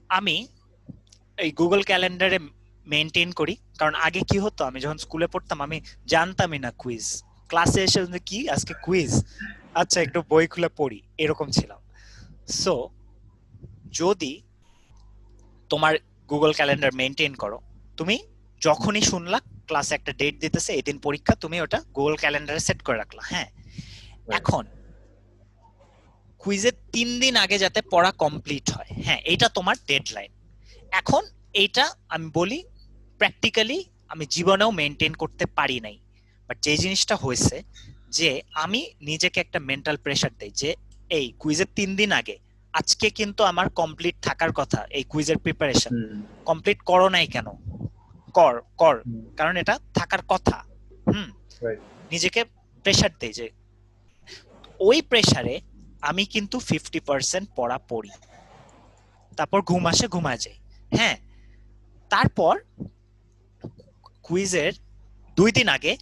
আমি এই গুগল ক্যালেন্ডারে মেনটেন করি, কারণ আগে কি হতো, আমি যখন স্কুলে পড়তাম আমি জানতামই না কুইজ, ক্লাসে এসে কি আজকে কুইজ, আচ্ছা একটু বই খুলে পড়ি, এরকম ছিলাম। সো যদি তোমার গুগল ক্যালেন্ডার মেনটেন করো, তুমি যখনই শুনলা ক্লাসে একটা ডেট দিতেছে, এই দিন পরীক্ষা, তুমি ওটা গুগল ক্যালেন্ডারে সেট করে রাখলা। হ্যাঁ, এখন কুইজের 3 দিন আগে যাতে পড়া কমপ্লিট হয়, হ্যাঁ, এটা তোমার ডেডলাইন। এখন এইটা আমি বলি প্র্যাকটিক্যালি আমি জীবনেও মেনটেন করতে পারি নাই, বাট যে জিনিসটা হয়েছে যে আমি নিজেকে একটা মেন্টাল প্রেসার দেই যে এই কুইজের 3 দিন আগে আজকে কিন্তু আমার কমপ্লিট থাকার কথা, এই কুইজের প্রিপারেশন কমপ্লিট করো নাই কেন, কর কর, কারণ এটা থাকার কথা। নিজেকে প্রেসার দেই যে ওই প্রেসারে আমি কিন্তু 50% পড়া পড়ি, তারপর ঘুম আসে, ঘুমায় যাই। হ্যাঁ, তারপর কুইজের 2 দিন আগে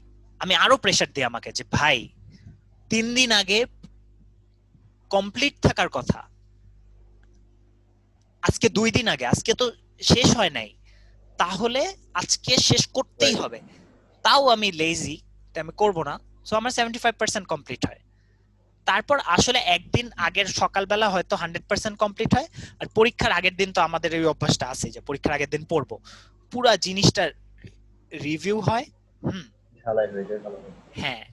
আমি আরো প্রেসার দিই আমাকে যে ভাই 3 দিন আগে কমপ্লিট থাকার কথা, আজকে 2 দিন আগে, আজকে তো শেষ হয় নাই, তাহলে আজকে শেষ করতেই হবে। তাও আমি লেজি, আমি করব না, সো আমার 75% কমপ্লিট হয়। তারপর আসলে একদিন আগের সকালবেলা হয়তো 100% কমপ্লিট হয়, আর পরীক্ষার আগের দিন তো আমাদের এই অভ্যাসটা আছে যে পরীক্ষার আগের দিন পড়বো, পুরা জিনিসটা রিভিউ হয়। হ্যাঁ,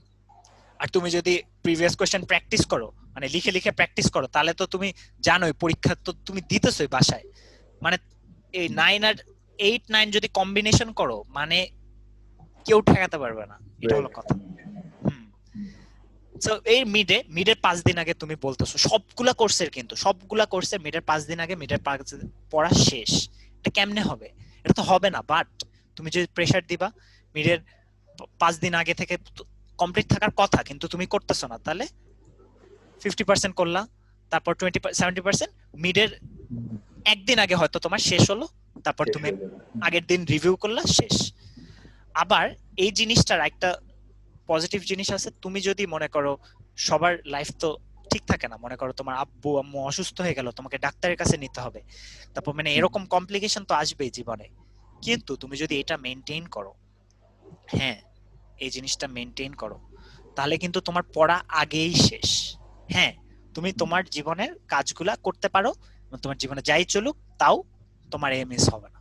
আর তুমি যদি প্রিভিয়াস কোশ্চেন প্র্যাকটিস করো, মানে লিখে লিখে প্র্যাকটিস করো, তাহলে তো তুমি জানোই পরীক্ষা তো তুমি দিতেছোই বাসায়, মানে এই 9 আর 8 9 যদি কম্বিনেশন করো, মানে কেউ ঠেকাতে পারবে না, এটা হলো কথা। সো এই মিডের 5 দিন আগে তুমি বলতেছো সবগুলা কোর্সের, কিন্তু সবগুলা কোর্সের মিডের 5 দিন আগে মিডের পড়া শেষ, এটা কেমনে হবে? এটা তো হবে না। বাট তুমি যদি প্রেসার দিবা মিডের 5 দিন আগে থেকে কমপ্লিট থাকার কথা, কিন্তু তুমি করতেছো না, তাহলে 50% করলা, তারপর 70% মিডের একদিন আগে হয়তো তোমার শেষ হলো, তারপর তুমি আগের দিন রিভিউ করলা, শেষ। আবার এই জিনিসটার একটা পজিটিভ জিনিস আছে, তুমি যদি মনে করো সবার লাইফ তো ঠিক থাকে না, মনে করো তোমার আব্বু আম্মু অসুস্থ হয়ে গেল, তোমাকে ডাক্তারের কাছে নিতে হবে, তারপর মানে এরকম কমপ্লিকেশন তো আসবেই জীবনে, কিন্তু তুমি যদি এটা মেনটেন করো, হ্যাঁ, এই জিনিসটা মেনটেন করো, তাহলে কিন্তু তোমার পড়া আগেই শেষ। হ্যাঁ, তুমি তোমার জীবনের কাজগুলা করতে পারো, তোমার জীবনে যাই চলুক তাও তোমার মিস হবে না,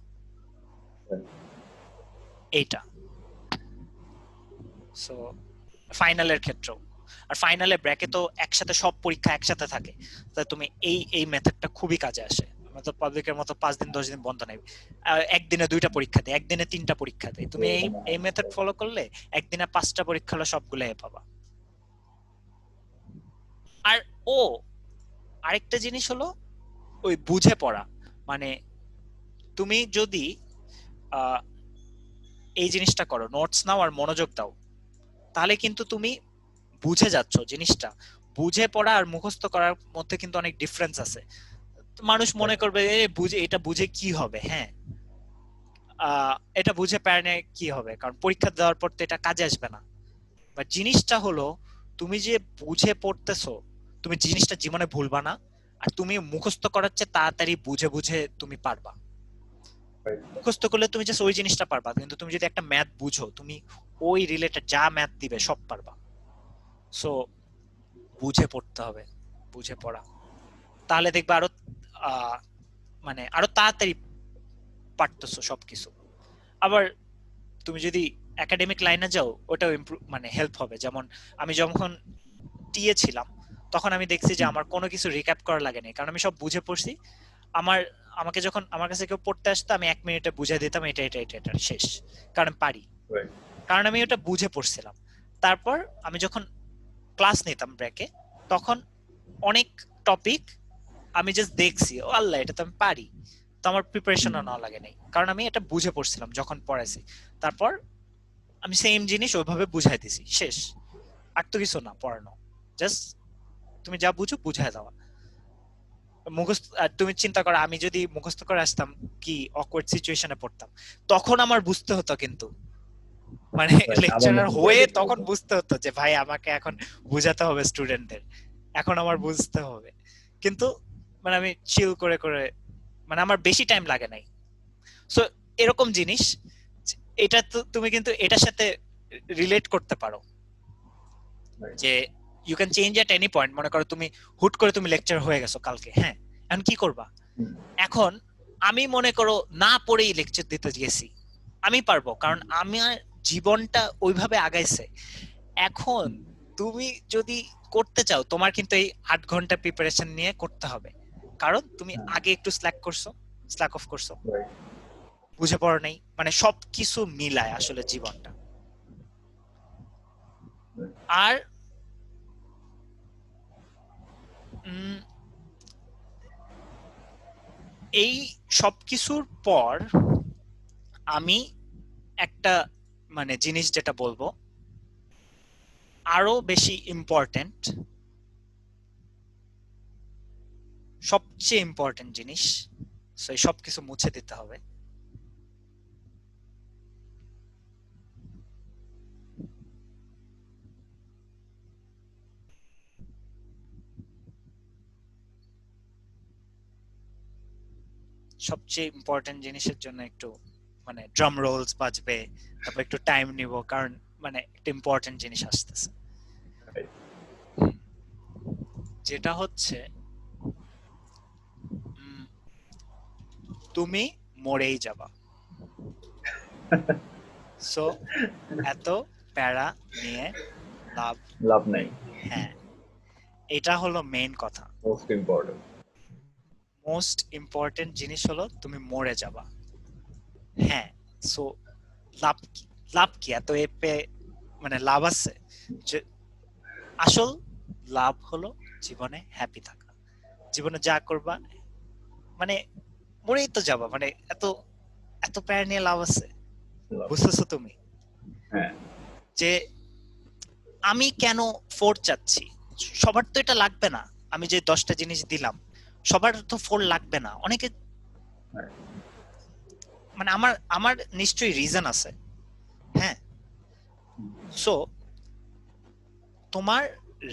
এইটা। সো ফাইনালের ক্ষেত্রেও, আর ফাইনালে ব্র্যাকে তো একসাথে সব পরীক্ষা একসাথে থাকে, তাই তুমি এই মেথডটা খুবই কাজে আসে। আমাদের পাবলিকের মতো 5 দিন 10 দিন বন্ধ নেই, একদিনে 2টা পরীক্ষা দেয়, একদিনে 3টা পরীক্ষা দেয়, তুমি এই মেথড ফলো করলে একদিনে 5টা পরীক্ষা হলো সবগুলো এ পাবা। আর ও আরেকটা জিনিস হলো ওই বুঝে পড়া, মানে তুমি যদি এই জিনিসটা করো, নোটস নাও আর মনোযোগ দাও, তাহলে কিন্তু তুমি বুঝে যাচ্ছ জিনিসটা। বুঝে পড়া আর মুখস্থ করার মধ্যে কিন্তু অনেক ডিফারেন্স আছে। মানুষ মনে করবে বুঝে, এটা বুঝে কি হবে? হ্যাঁ, এটা বুঝে পারে কি হবে, কারণ পরীক্ষা দেওয়ার পর তো এটা কাজে আসবে না। বাট জিনিসটা হলো তুমি যে বুঝে পড়তেছো, তুমি জিনিসটা জীবনে ভুলবা না, আর তুমি মুখস্থ করার চেয়ে তাড়াতাড়ি বুঝে বুঝে তুমি পারবা। মুখস্থ করলে তুমি জাস্ট ওই জিনিসটা পারবা, কিন্তু তুমি যদি একটা ম্যাথ বুঝো, তুমি ওই রিলেটেড যা ম্যাথ দিবে সব পারবা। সো বুঝে পড়তে হবে, বুঝে পড়া, তাহলে দেখবে আরো মানে আরো তাড়াতাড়ি পারতেছো সবকিছু। আবার তুমি যদি একাডেমিক লাইনে যাও, ওটাও মানে হেল্প হবে। যেমন আমি যখন টিএ ছিলাম তখন আমি দেখছি যে আমার কোনো কিছু রিক্যাপ করা লাগে না, কারণ আমি সব বুঝে পড়ছি। আমাকে যখন আমার কাছে কেউ পড়তে আসতো, আমি 1 মিনিটে বুঝিয়ে দিতাম এটা এটা এটা এটা শেষ, কারণ পারি, কারণ আমি ওটা বুঝে পড়ছিলাম। তারপর আমি যখন ক্লাস নিতাম ব্রেকে, তখন অনেক টপিক আমি জাস্ট দেখছি, ও আল্লাহ এটা তো আমি পারি, তো আমার প্রিপারেশনও নেওয়া লাগে নাই, কারণ আমি এটা বুঝে পড়ছিলাম যখন পড়াইছি। তারপর আমি সেম জিনিস ওইভাবে বুঝাই দিছি, শেষ। আর তো কিছু না পড়ানো, জাস্ট তুমি যা বুঝো বুঝাই দেওয়া। মুখস্থ, তুমি চিন্তা করো আমি যদি মুখস্থ করে আসতাম, কি অকওয়ার্ড সিচুয়েশনে পড়তাম, তখন আমার বুঝতে হতো, কিন্তু মানে লেকচারার হয়ে তখন বুঝতে হতো যে ভাই আমাকে এখন বুঝাতে হবে স্টুডেন্টদের, এখন আমার বুঝতে হবে। কিন্তু মানে আমি চিল করে করে, মানে আমার বেশি টাইম লাগে নাই। সো এরকম জিনিস, এটা তো তুমি কিন্তু এটার সাথে রিলেট করতে পারো যে you can change at any point. মনে করো তুমি হুট করে তুমি লেকচার হয়ে গেছো কালকে, হ্যাঁ, এখন কি করবা? এখন আমি মনে করো না পড়েই লেকচার দিতে গেছি, আমি পারবো, কারণ আমার জীবনটা ওইভাবে আগাইছে। এখন তুমি যদি করতে চাও, তোমার কিন্তু এই 8 ঘন্টা প্রিপারেশন নিয়ে করতে হবে, কারণ তুমি আগে একটু স্ল্যাক অফ করছো, বুঝে পড়ো নাই, মানে সবকিছু মিলায় আসলে জীবনটা। আর এই সবকিছুর পর আমি একটা মানে জিনিস যেটা বলবো আরো বেশি ইম্পর্টেন্ট, সবচেয়ে ইম্পর্টেন্ট জিনিস, সেই সবকিছু মুছে দিতে হবে। সবচেয়ে ইম্পর্টেন্ট জিনিসের জন্য একটু মানে ড্রাম রোলস বাজবে, তারপর একটু টাইম নিব, কারণ মানে একটা ইম্পর্টেন্ট জিনিস আসতেছে, যেটা হচ্ছে তুমি মরেই যাবা। সো এত প্যারা নিয়ে লাভ নাই। হ্যাঁ, এটা হলো মেইন কথা। মোস্ট ইম্পর্টেন্ট জিনিস হলো তুমি মরে যাবা। হ্যাঁ, সো লাভ কি এত এপে, মানে লাভ আছে যে আসল লাভ হলো জীবনে হ্যাপি থাকা, জীবনে যা করবা মানে মরেই তো যাবা, মানে এত এত প্যারা নিয়ে লাভ আছে? বুঝতেছো তুমি যে আমি কেন 4 চাচ্ছি? সবার তো এটা লাগবে না, আমি যে 10টা জিনিস দিলাম সবার তো 4 লাগবে না, অনেকে মানে আমার নিশ্চয়ই রিজন আছে। হ্যাঁ, সো তোমার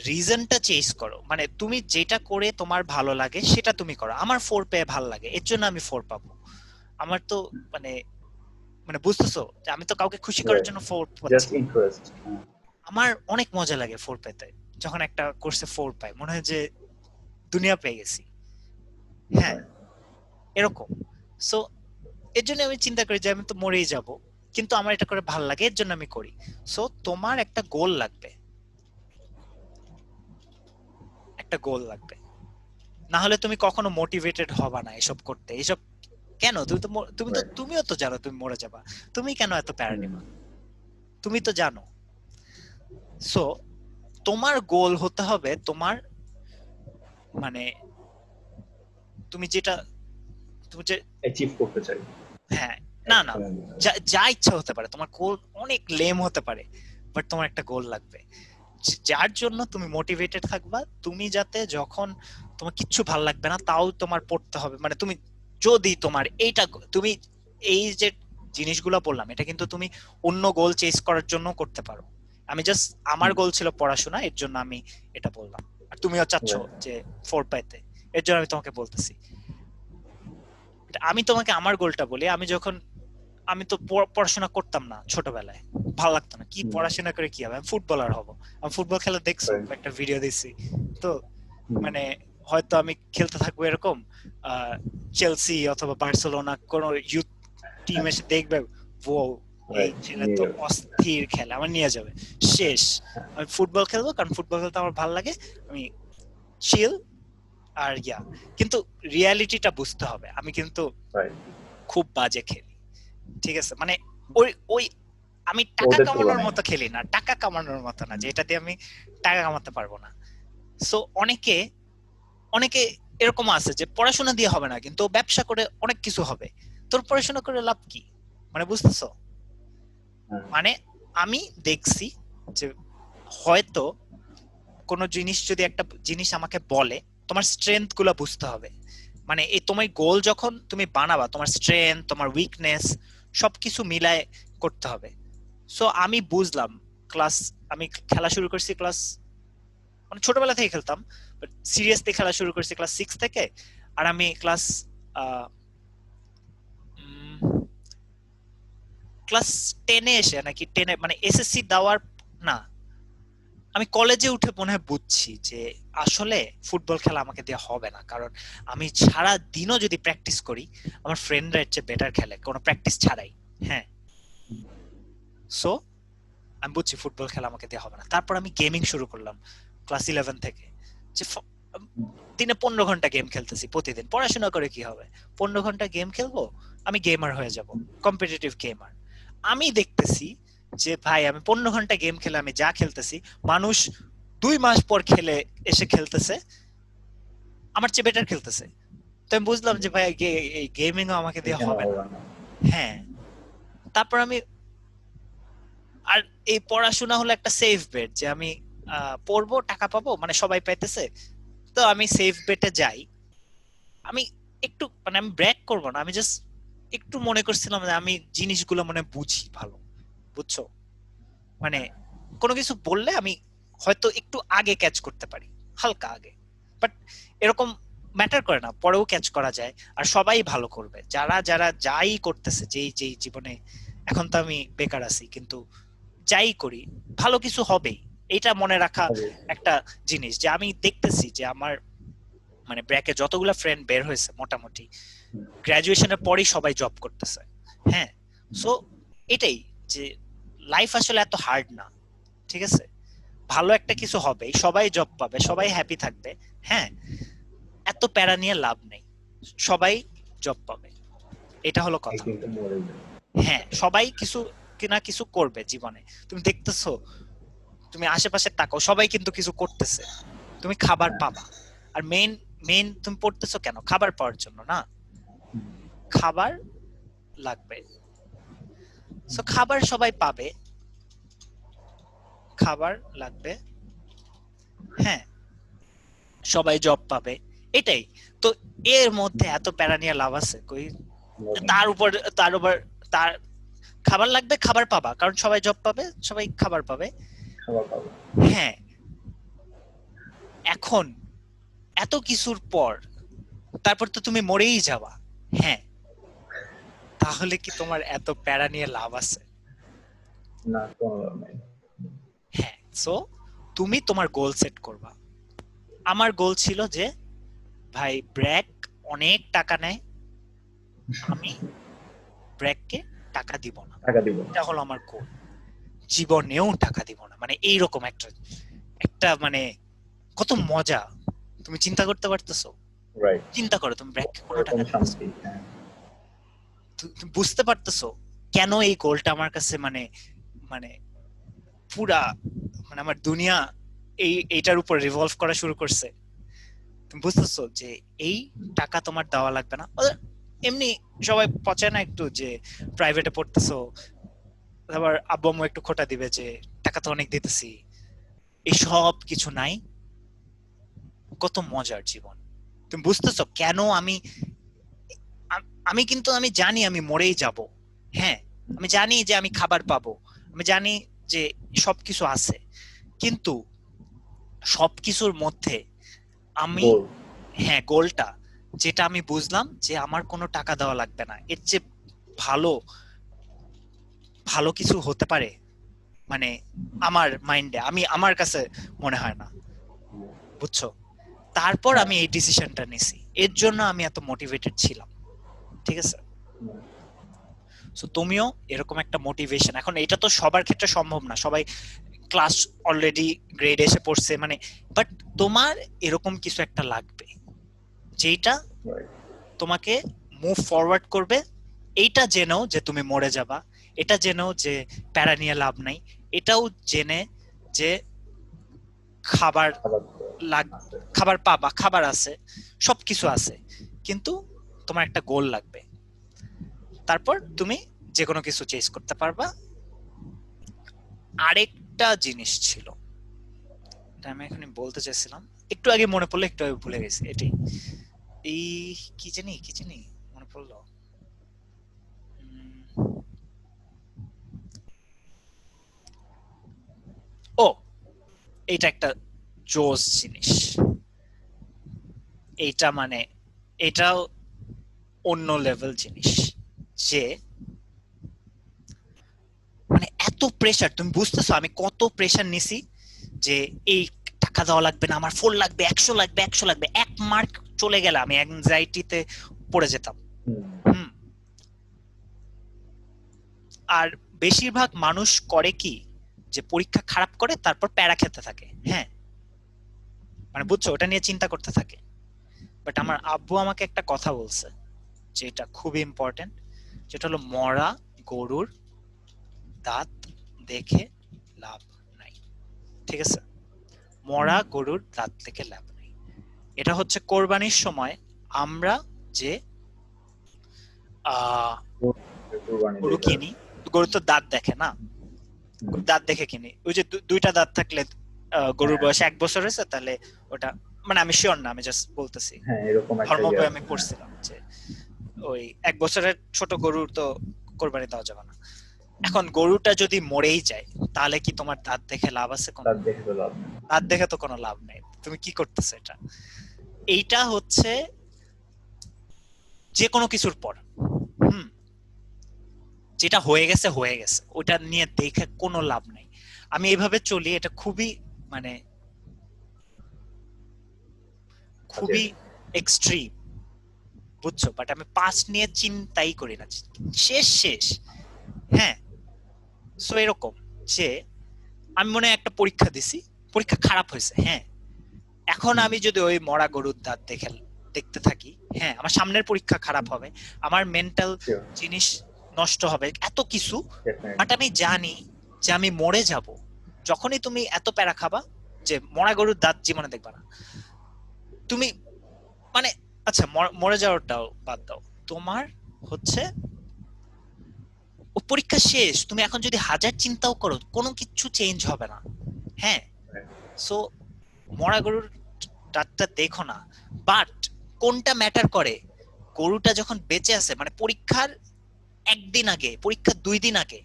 রিজনটা চেঞ্জ করো, মানে তুমি যেটা করে তোমার ভালো লাগে সেটা তুমি করো। আমার 4 পেয়ে ভালো লাগে, এর জন্য আমি 4 পাবো। আমার তো মানে মানে বুঝতেছো যে আমি তো কাউকে খুশি করার জন্য 4 পাচ্ছি। আমার অনেক মজা লাগে 4 পেতে, যখন একটা কোর্সে 4 পাই মনে হয় যে দুনিয়া পেয়ে গেছি। হ্যাঁ, এরকম। সো এর জন্য আমি চিন্তা করি যে আমি তো মরেই যাব, কিন্তু আমার এটা করে ভালো লাগে, এর জন্য আমি করি। সো তোমার একটা গোল লাগবে, একটা গোল লাগবে, না হলে তুমি কখনো মোটিভেটেড হবা না এসব করতে। এসব কেন? তুমিও তো জানো তুমি মরে যাবা, তুমি কেন এত প্যারা নিবা? তুমি তো জানো। সো তোমার গোল হতে হবে তোমার মানে তুমি যেটা তুমি যে অ্যাচিভ করতে চাই। হ্যাঁ, না না, যা ইচ্ছা হতে পারে, তোমার গোল অনেক লেম হতে পারে, বাট তোমার একটা গোল লাগবে যার জন্য তুমি মোটিভেটেড থাকবা। তুমি যাতে যখন তোমার কিচ্ছু ভালো লাগবে না তাও তোমার পড়তে হবে, মানে তুমি যদি তোমার এইটা তুমি এই যে জিনিসগুলো বললাম এটা কিন্তু তুমি অন্য গোল চেস করার জন্য করতে পারো। আমি জাস্ট আমার গোল ছিল পড়াশোনা, এর জন্য আমি এটা বললাম, আর তুমিও চাচ্ছ যে 4 পাইতে, এর জন্য আমি তোমাকে বলতেছি। আমি তোমাকে আমার গোলটা বলি। আমি তো পড়াশোনা করতাম না ছোটবেলায়, ভালো লাগতো না, কি পড়াশোনা করে কি হবে, আমি ফুটবলার হব। আমি ফুটবল খেলা দেখছো, একটা ভিডিও দিছি তো, মানে হয়তো আমি খেলতে থাকবো এরকম, চেলসি অথবা বার্সেলোনা কোন ইউথ টিম এসে দেখবে, ও এই রাইট, ছেলে নিয়ে তো যাবে। অস্থির খেলে, আমার নিয়ে যাবে, শেষ। আমি ফুটবল খেলবো, কারণ ফুটবল খেলতে আমার ভালো লাগে, আমি চিল আর কিন্তু রিয়ালিটিটা বুঝতে হবে, আমি কিন্তু রাইট, খুব বাজে খেলি, ঠিক আছে? মানে ওই ওই আমি টাকা ওদের কামানোর তুলনায়। মতো খেলি না, টাকা কামানোর মতো না, যেটা দিয়ে আমি টাকা কামাতে পারবো না। সো অনেকে অনেকে এরকম আছে যে পড়াশোনা দিয়ে হবে না, কিন্তু ও ব্যবসা করে অনেক কিছু হবে। তোর পড়াশোনা করে লাভ কি? মানে বুঝতেছো? হ্যাঁ, মানে আমি দেখছি যে হয়তো কোনো জিনিস, যদি একটা জিনিস আমাকে বলে, তোমার স্ট্রেংথ গুলো বুঝতে হবে। মানে এই তোমার গোল যখন তুমি বানাবা, তোমার স্ট্রেংথ, তোমার উইকনেস সবকিছু মিলায় করতে হবে। সো আমি বুঝলাম ক্লাস, আমি খেলা শুরু করছি ক্লাস, মানে ছোটবেলা থেকে খেলতাম, বাট সিরিয়াসলি খেলা শুরু করছি ক্লাস 6 থেকে। আর আমি ক্লাস ক্লাস 10-এ এসে, নাকি 10-এ মানে এসএসসি দেওয়ার, না, আমি কলেজে উঠে মনে হয় বুঝছি যে আসলে ফুটবল খেলা আমাকে দিয়ে হবে না, কারণ আমি সারা দিনও যদি প্র্যাকটিস করি, আমার ফ্রেন্ডরা এর চেয়ে বেটার খেলে কোনো প্র্যাকটিস ছাড়াই। হ্যাঁ, সো আমি বুঝছি ফুটবল খেলা আমাকে দিয়ে হবে না। তারপর আমি গেমিং শুরু করলাম ক্লাস 11 থেকে, যে দিনে 15 ঘন্টা গেম খেলতেছি প্রতিদিন। পড়াশোনা করে কি হবে, 15 ঘন্টা গেম খেলবো, আমি গেমার হয়ে যাব, কম্পিটিটিভ গেমার। আমি দেখতেছি যে ভাই আমি 15 ঘন্টা গেম খেলে আমি যা খেলতেছি, মানুষ 2 মাস পর খেলে এসে খেলতেছে আমার চেয়ে বেটার খেলতেছে। তো আমি বুঝলাম যে ভাই এই গেমিং ও আমাকে দিয়ে এখানে হবে না। হবে না। হ্যাঁ, তারপর আমি, আর এই পড়াশোনা হলো একটা সেফ বেট, যে আমি পড়বো টাকা পাবো, মানে সবাই পাইতেছে, তো আমি সেফ বেটে যাই। আমি একটু, মানে আমি ব্র্যাক করবো না, আমি জাস্ট একটু মনে করছিলাম যে আমি জিনিসগুলো মনে বুঝি ভালো, বুঝছো? মানে কোনো কিছু বললে আমি হয়তো একটু আগে ক্যাচ করতে পারি, হালকা আগে, বাট এরকম ম্যাটার করে না, পরেও ক্যাচ করা যায়। আর সবাই ভালো করবে, যারা যারা যাই করতেছে, যেই যেই জীবনে, এখন তো আমি বেকার আছি, কিন্তু যাই করি ভালো কিছু হবেই, এটা মনে রাখা হবে। একটা জিনিস। যে আমি দেখতেছি যে আমার, মানে ব্র্যাকে যতগুলা ফ্রেন্ড বের হয়েছে মোটামুটি গ্রাজুয়েশনের পরেই সবাই জব করতেছে। হ্যাঁ, সো এটাই, যে লাইফ আসলে এত হার্ড না, ঠিক আছে? ভালো একটা কিছু হবে, সবাই জব পাবে, সবাই হ্যাপি থাকবে। হ্যাঁ, এত প্যারা নিয়ে লাভ নেই, সবাই জব পাবে, এটা হলো কথা। একদিন তো মরে যাবে। হ্যাঁ, সবাই কিছু কিনা কিছু করবে জীবনে। তুমি দেখতেছো, তুমি আশেপাশে তাকাও, সবাই কিন্তু কিছু করতেছে, তুমি খাবার হ্যাঁ, পাবা। আর মেইন মেইন তুমি পড়তেছো কেন? খাবার পাওয়ার জন্য না? খাবার লাগবে, সো খাবার সবাই পাবে, খাবার লাগবে। হ্যাঁ, সবাই জব পাবে, এটাই তো। এর মধ্যে এত প্যারা নিয়ে লাভ আছে কই? হবে না। তার উপর, তার উপর, তার খাবার লাগবে, খাবার পাবা, কারণ সবাই জব পাবে, সবাই খাবার পাবে। খাবার পাবো। হ্যাঁ, এখন এত কিছুর পর তারপর তো তুমি মরেই যাবা। হ্যাঁ, তাহলে কি তোমার এত প্যারা নিয়ে লাভ আছে? না, কোনো লাভ নাই। হ্যাঁ, সো তুমি তোমার গোল সেট করবা। আমার গোল ছিল যে ভাই ব্র্যাক অনেক টাকা নেয়, আমি ব্র্যাককে টাকা দিব না, টাকা দিব না। এটা হলো আমার গোল। জীবনেও টাকা দিব না, মানে এইরকম একটা একটা মানে কত মজা, তুমি চিন্তা করতে পারতেছো? রাইট, চিন্তা করো, তুমি ব্র্যাককে কোনো ওরকম টাকা দিতেছো, শান্তি। হ্যাঁ, তুমি বুঝতে পারতেছো কেন এই গোলটা আমার কাছে, মানে মানে পুরা, মানে আমার দুনিয়া এইটার উপর রিভলভ করা শুরু করছে। তুমি বুঝতেছো যে এই টাকা তোমার দেওয়া লাগবে না। এমনি সবাই পচায় না একটু, যে প্রাইভেটে পড়তেছো, আবার আব্বু আম্মু একটু খোটা দিবে যে টাকা তো অনেক দিতেছি, এই সব কিছু নাই, কত মজার জীবন। তুমি বুঝতেছো কেন আমি, আমি কিন্তু আমি জানি আমি মরেই যাব। হ্যাঁ, আমি জানি যে আমি খাবার পাবো, আমি জানি যে সবকিছু আছে, কিন্তু সবকিছুর মধ্যে আমি, গোল। হ্যাঁ, গোলটা যেটা আমি বুঝলাম যে আমার কোনো টাকা দেওয়া লাগবে না, এর চেয়ে ভালো ভালো কিছু হতে পারে, মানে আমার মাইন্ডে, আমি আমার কাছে মনে হয় না, বুঝছো? তারপর হ্যাঁ, আমি এই ডিসিশনটা নিছি, এর জন্য আমি এত মোটিভেটেড ছিলাম, ঠিক আছে? সো তুমিও এরকম একটা মোটিভেশন, এখন এটা তো সবার ক্ষেত্রে সম্ভব না, সবাই ক্লাস অলরেডি গ্রেড এসে পড়ছে মানে, বাট তোমার এরকম কিছু একটা লাগবে যেটা তোমাকে মুভ ফরওয়ার্ড করবে। এইটা জেনেও যে তুমি মরে যাবা, এটা জেনেও যে প্যারা নিয়ে লাভ নাই, এটাও জেনে যে খাবার খাবার পাবা, খাবার আছে, সবকিছু আছে, কিন্তু তোমার একটা গোল লাগবে, তারপর তুমি যে কোনো কিছু চেস করতে পারবা। আরেকটা জিনিস ছিল, আমি এখন বলতে চাইছিলাম, একটু আগে মনে পড়লো, একটু আগে ভুলে গেছি, এটাই এই কি জানি মনে পড়লো, ও এটা একটা জোস জিনিস, এইটা মানে এটাও অন্য লেভেল জিনিস, যে মানে এত প্রেসার, তুমি বুঝতেছো আমি কত প্রেসার নিছি, যে এই টাকা দেওয়া লাগবে না, আমার 4 লাগবে, 100 লাগবে, 100 লাগবে, 1 মার্ক চলে গেলে আমি অ্যাংজাইটিতে পড়ে যেতাম। আর বেশিরভাগ মানুষ করে কি, যে পরীক্ষা খারাপ করে তারপর প্যারা খেতে থাকে, হ্যাঁ মানে বুঝছো, ওটা নিয়ে চিন্তা করতে থাকে। বাট আমার আব্বু আমাকে একটা কথা বলছে যেটা খুব ইম্পর্টেন্ট, যেটা হলো মরা গরুর দাঁত দেখে লাভ নাই, ঠিক আছে? মরা গরুর দাঁত দেখে লাভ নাই, এটা হচ্ছে কোরবানির সময় আমরা যে গরু কিনি, গরু তো দাঁত দেখে না, দাঁত দেখে কিনি, ওই যে দুইটা দাঁত থাকলে গরুর বয়স 1 বছর হয়েছে, তাহলে ওটা মানে আমি শিওর না, আমি জাস্ট বলতেছি, ধর্ম বই আমি পড়ছিলাম যে ওই 1 বছরের ছোট গরুর তো কোরবানি দেওয়া যাবে না। এখন গরুটা যদি মরেই যায়, তাহলে কি তোমার দাঁত দেখে লাভ আছে? কোনো দাঁত দেখে তো কোনো লাভ নেই, তুমি কি করতেছো এটা? এইটা হচ্ছে যে কোনো কিছুর পর যেটা হয়ে গেছে হয়ে গেছে, ওটা নিয়ে দেখে কোনো লাভ নাই। আমি এইভাবে চলি, এটা খুবই মানে খুবই এক্সট্রিম, বুঝছো? বাট আমি পাস্ট নিয়ে চিন্তাই করি না, শেষ শেষ। হ্যাঁ, সো এরকম যে আমি মনে হয় একটা পরীক্ষা দিছি, পরীক্ষা খারাপ হয়েছে, হ্যাঁ এখন আমি যদি ওই মরা গরুর দাঁত দেখতে থাকি, হ্যাঁ আমার সামনের পরীক্ষা খারাপ হবে, আমার মেন্টাল জিনিস নষ্ট হবে, এত কিছু, বাট আমি জানি যে আমি মরে যাব। যখনই তুমি এত প্যারা খাবা যে মরা গরুর দাঁত জীবনে দেখবা না, তুমি মানে আচ্ছা মরে যাওয়াটাও বাদ দাও, তোমার হচ্ছে ও পরীক্ষা শেষ, তুমি এখন যদি হাজার চিন্তাও করো কোনো কিছু চেঞ্জ হবে না। হ্যাঁ, সো মরা গরুর দাঁতটা দেখো না, বাট কোনটা ম্যাটার করে, গরুটা যখন বেঁচে আছে, মানে পরীক্ষার 1 দিন আগে, পরীক্ষার 2 দিন আগে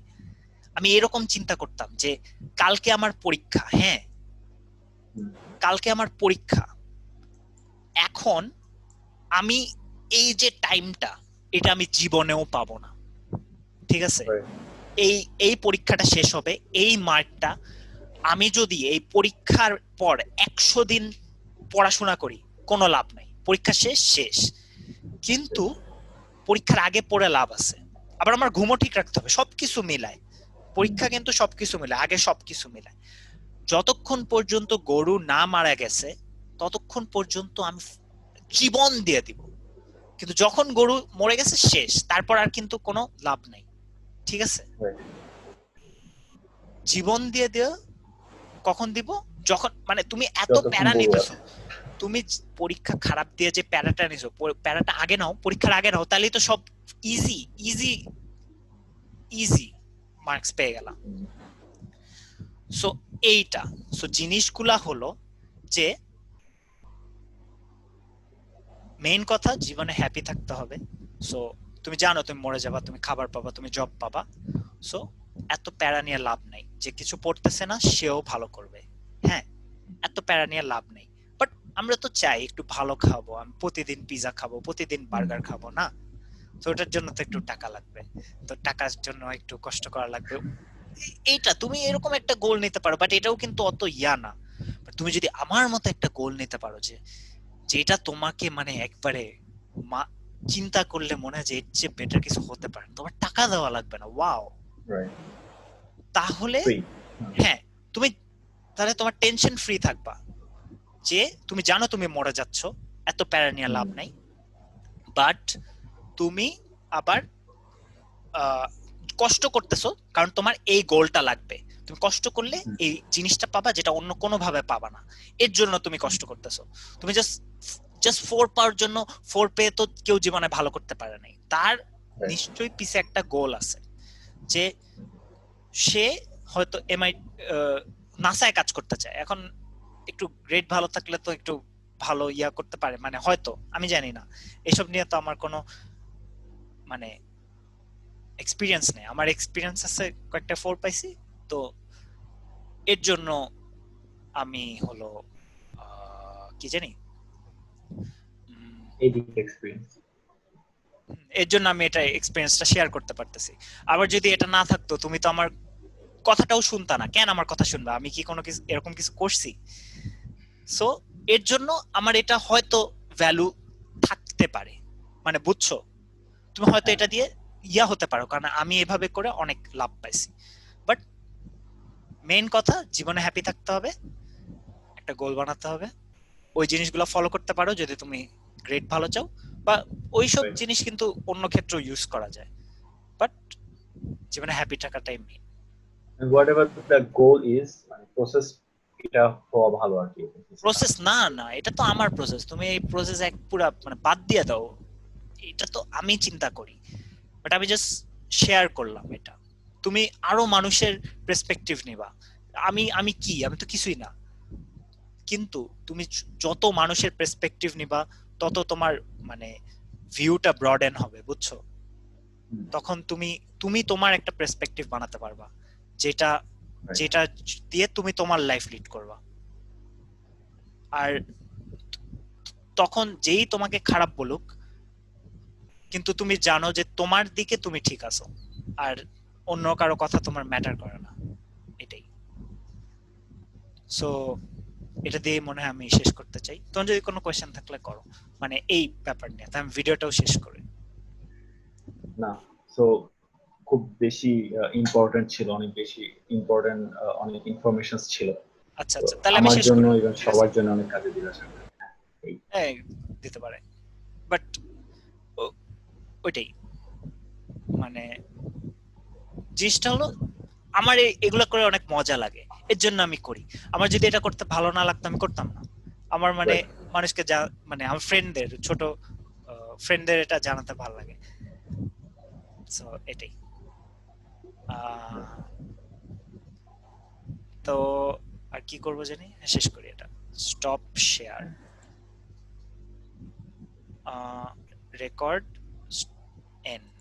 আমি এরকম চিন্তা করতাম যে কালকে আমার পরীক্ষা, হ্যাঁ কালকে আমার পরীক্ষা, এখন আমি এই যে টাইমটা, এটা আমি জীবনেও পাবো না, ঠিক আছে? এই পরীক্ষাটা শেষ হবে, এই মার্কটা আমি যদি এই পরীক্ষার পর 100 দিন পড়াশোনা করি কোনো লাভ নাই, পরীক্ষা শেষ শেষ। কিন্তু পরীক্ষার আগে পড়ে লাভ আছে, আবার আমার ঘুমও ঠিক রাখতে হবে, সবকিছু মিলায় পরীক্ষা, কিন্তু সবকিছু মিলায়, আগে সবকিছু মিলায়। যতক্ষণ পর্যন্ত গরু না মারা গেছে ততক্ষণ পর্যন্ত আমি জীবন দিয়ে দিব, কিন্তু যখন গরু মরে গেছে শেষ, তারপর আর কিন্তু কোনো লাভ নাই, ঠিক আছে? জীবন দিয়ে দিয়ে কখন দিব? যখন মানে তুমি এত প্যারা নিতেছো, তুমি পরীক্ষা খারাপ দিয়ে যে প্যারাটা নিছো, প্যারাটা আগে নাও, পরীক্ষার আগে নাও, তাহলেই তো সব ইজি ইজি ইজি মার্কস পেয়ে গেলাম। সো এইটা, সো জিনিসগুলা হলো যে মেইন কথা, জীবনে হ্যাপি থাকতে হবে। সো তুমি জানো তুমি মরে যাবা, তুমি খাবার পাবা, তুমি জব পাবা, সো এত প্যারা নিয়ে লাভ নাই, যে কিছু পড়তেছে না সেও ভালো করবে, হ্যাঁ এত প্যারা নিয়ে লাভ নেই। বাট আমরা তো চাই একটু ভালো খাবো, আমি প্রতিদিন পিজা খাবো, প্রতিদিন বার্গার খাবো না, তো ওটার জন্য তো একটু টাকা লাগবে, তো টাকার জন্য একটু কষ্ট করা লাগবে। এইটা তুমি এরকম একটা গোল নিতে পারো, বাট এটাও কিন্তু অত ইয়া না। তুমি যদি আমার মতো একটা গোল নিতে পারো যে যেটা তোমাকে মানে একবারে চিন্তা করলে মনে হয় যে এর চেয়ে বেটার কিছু হতে পারে, তোমার টাকা দেওয়া লাগবে না, ওয়াও। তাহলে হ্যাঁ, তুমি তাহলে তোমার টেনশন ফ্রি থাকবা, যে তুমি জানো তুমি মরে যাচ্ছ, এত প্যারা নিয়ে লাভ নাই, বাট তুমি আবার কষ্ট করতেছো কারণ তোমার এই গোলটা লাগবে, তুমি কষ্ট করলে এই জিনিসটা পাবা যেটা অন্য কোনো ভাবে পাবা না, এর জন্য তুমি কষ্ট করতেছো। তুমি জাস্ট 4 পাওয়ার জন্য, 4 পেয়ে তো কেউ জীবনে ভালো করতে পারে নাই, তার নিশ্চয়ই পিছে একটা গোল আছে, যে সে হয়তো নাসায় কাজ করতে চায়, এখন একটু গ্রেড ভালো থাকলে তো একটু ভালো ইয়া করতে পারে, মানে হয়তো, আমি জানি না, এসব নিয়ে তো আমার কোনো মানে এক্সপিরিয়েন্স নেই, আমার এক্সপিরিয়েন্স আছে কয়েকটা 4 পাইছি, তো এর জন্য আমি হলো কি জানি এর জন্য আমি এটা এক্সপিরিয়েন্সটা শেয়ার করতে পারতেছি। আবার যদি এটা না থাকতো, তুমি তো আমার কথাটাও শুনতা না, কেন আমার কথা শুনবা, আমি কি কোনো কিছু এরকম কিছু করছি? সো এর জন্য আমার এটা হয়তো ভ্যালু থাকতে পারে, মানে বুঝছো, তুমি হয়তো এটা দিয়ে ইয়া হতে পারো, কারণ আমি এভাবে করে অনেক লাভ পাইছি। বাট মেইন কথা, জীবনে হ্যাপি থাকতে হবে, একটা গোল বানাতে হবে, ওই জিনিসগুলো ফলো করতে পারো যদি তুমি গ্রেড ভালো চাও, বা ওইসব জিনিস কিন্তু অন্য ক্ষেত্রেও ইউজ করা যায়, বাট জীবনে হ্যাপি থাকাটাই main. And whatever the goal is, মানে প্রসেস এটা হওয়া ভালো আর কি। প্রসেস না, না এটা তো আমার প্রসেস, তুমি এই প্রসেস এক পুরো মানে বাদ দিয়ে দাও, এটা তো আমি চিন্তা করি, বাট আমি জাস্ট শেয়ার করলাম এটা, তুমি আরো মানুষের পার্সপেক্টিভ নিবা, আমি কি, আমি তো কিছুই না, কিন্তু তুমি যত মানুষের পার্সপেক্টিভ নিবা তত তোমার মানে ভিউটা ব্রডেন হবে, বুঝছো, তখন তুমি তোমার একটা পার্সপেক্টিভ বানাতে পারবা, যেটা যেটা দিয়ে তুমি তোমার লাইফ লিড করবা। আর তখন যেই তোমাকে খারাপ বলুক, কিন্তু তুমি জানো যে তোমার দিকে তুমি ঠিক আছো, আর অন্য কারো কথা তোমার ম্যাটার করে না, এটাই। সো এটা দিয়ে মনে হয় আমি শেষ করতে চাই, তোমার যদি কোনো কোয়েশ্চেন থাকলে করো, মানে এই ব্যাপার নিয়ে, তাই আমি ভিডিওটাও শেষ করি। না, সো খুব বেশি ইম্পর্টেন্ট ছিল, অনেক বেশি ইম্পর্টেন্ট, অনেক ইনফরমেশন ছিল। আচ্ছা আচ্ছা, তাহলে আমি আমার শেষ জন্য করি, এবং সবার জন্য অনেক কাজে দিল। হ্যাঁ দিতে পারে, বাট ওইটাই মানে জিনিসটা হলো, আমার এগুলো করে অনেক মজা লাগে, এর জন্য আমি করি। আমার যদি এটা করতে ভালো না লাগতো আমি করতাম না। আমার মানে মানুষকে মানে আমার ফ্রেন্ডদের, ছোট ফ্রেন্ডদের এটা জানাতে ভালো লাগে, সো এটাই। তো আর কি করবো জানি, শেষ করি এটা, স্টপ শেয়ার, রেকর্ড এন্ড।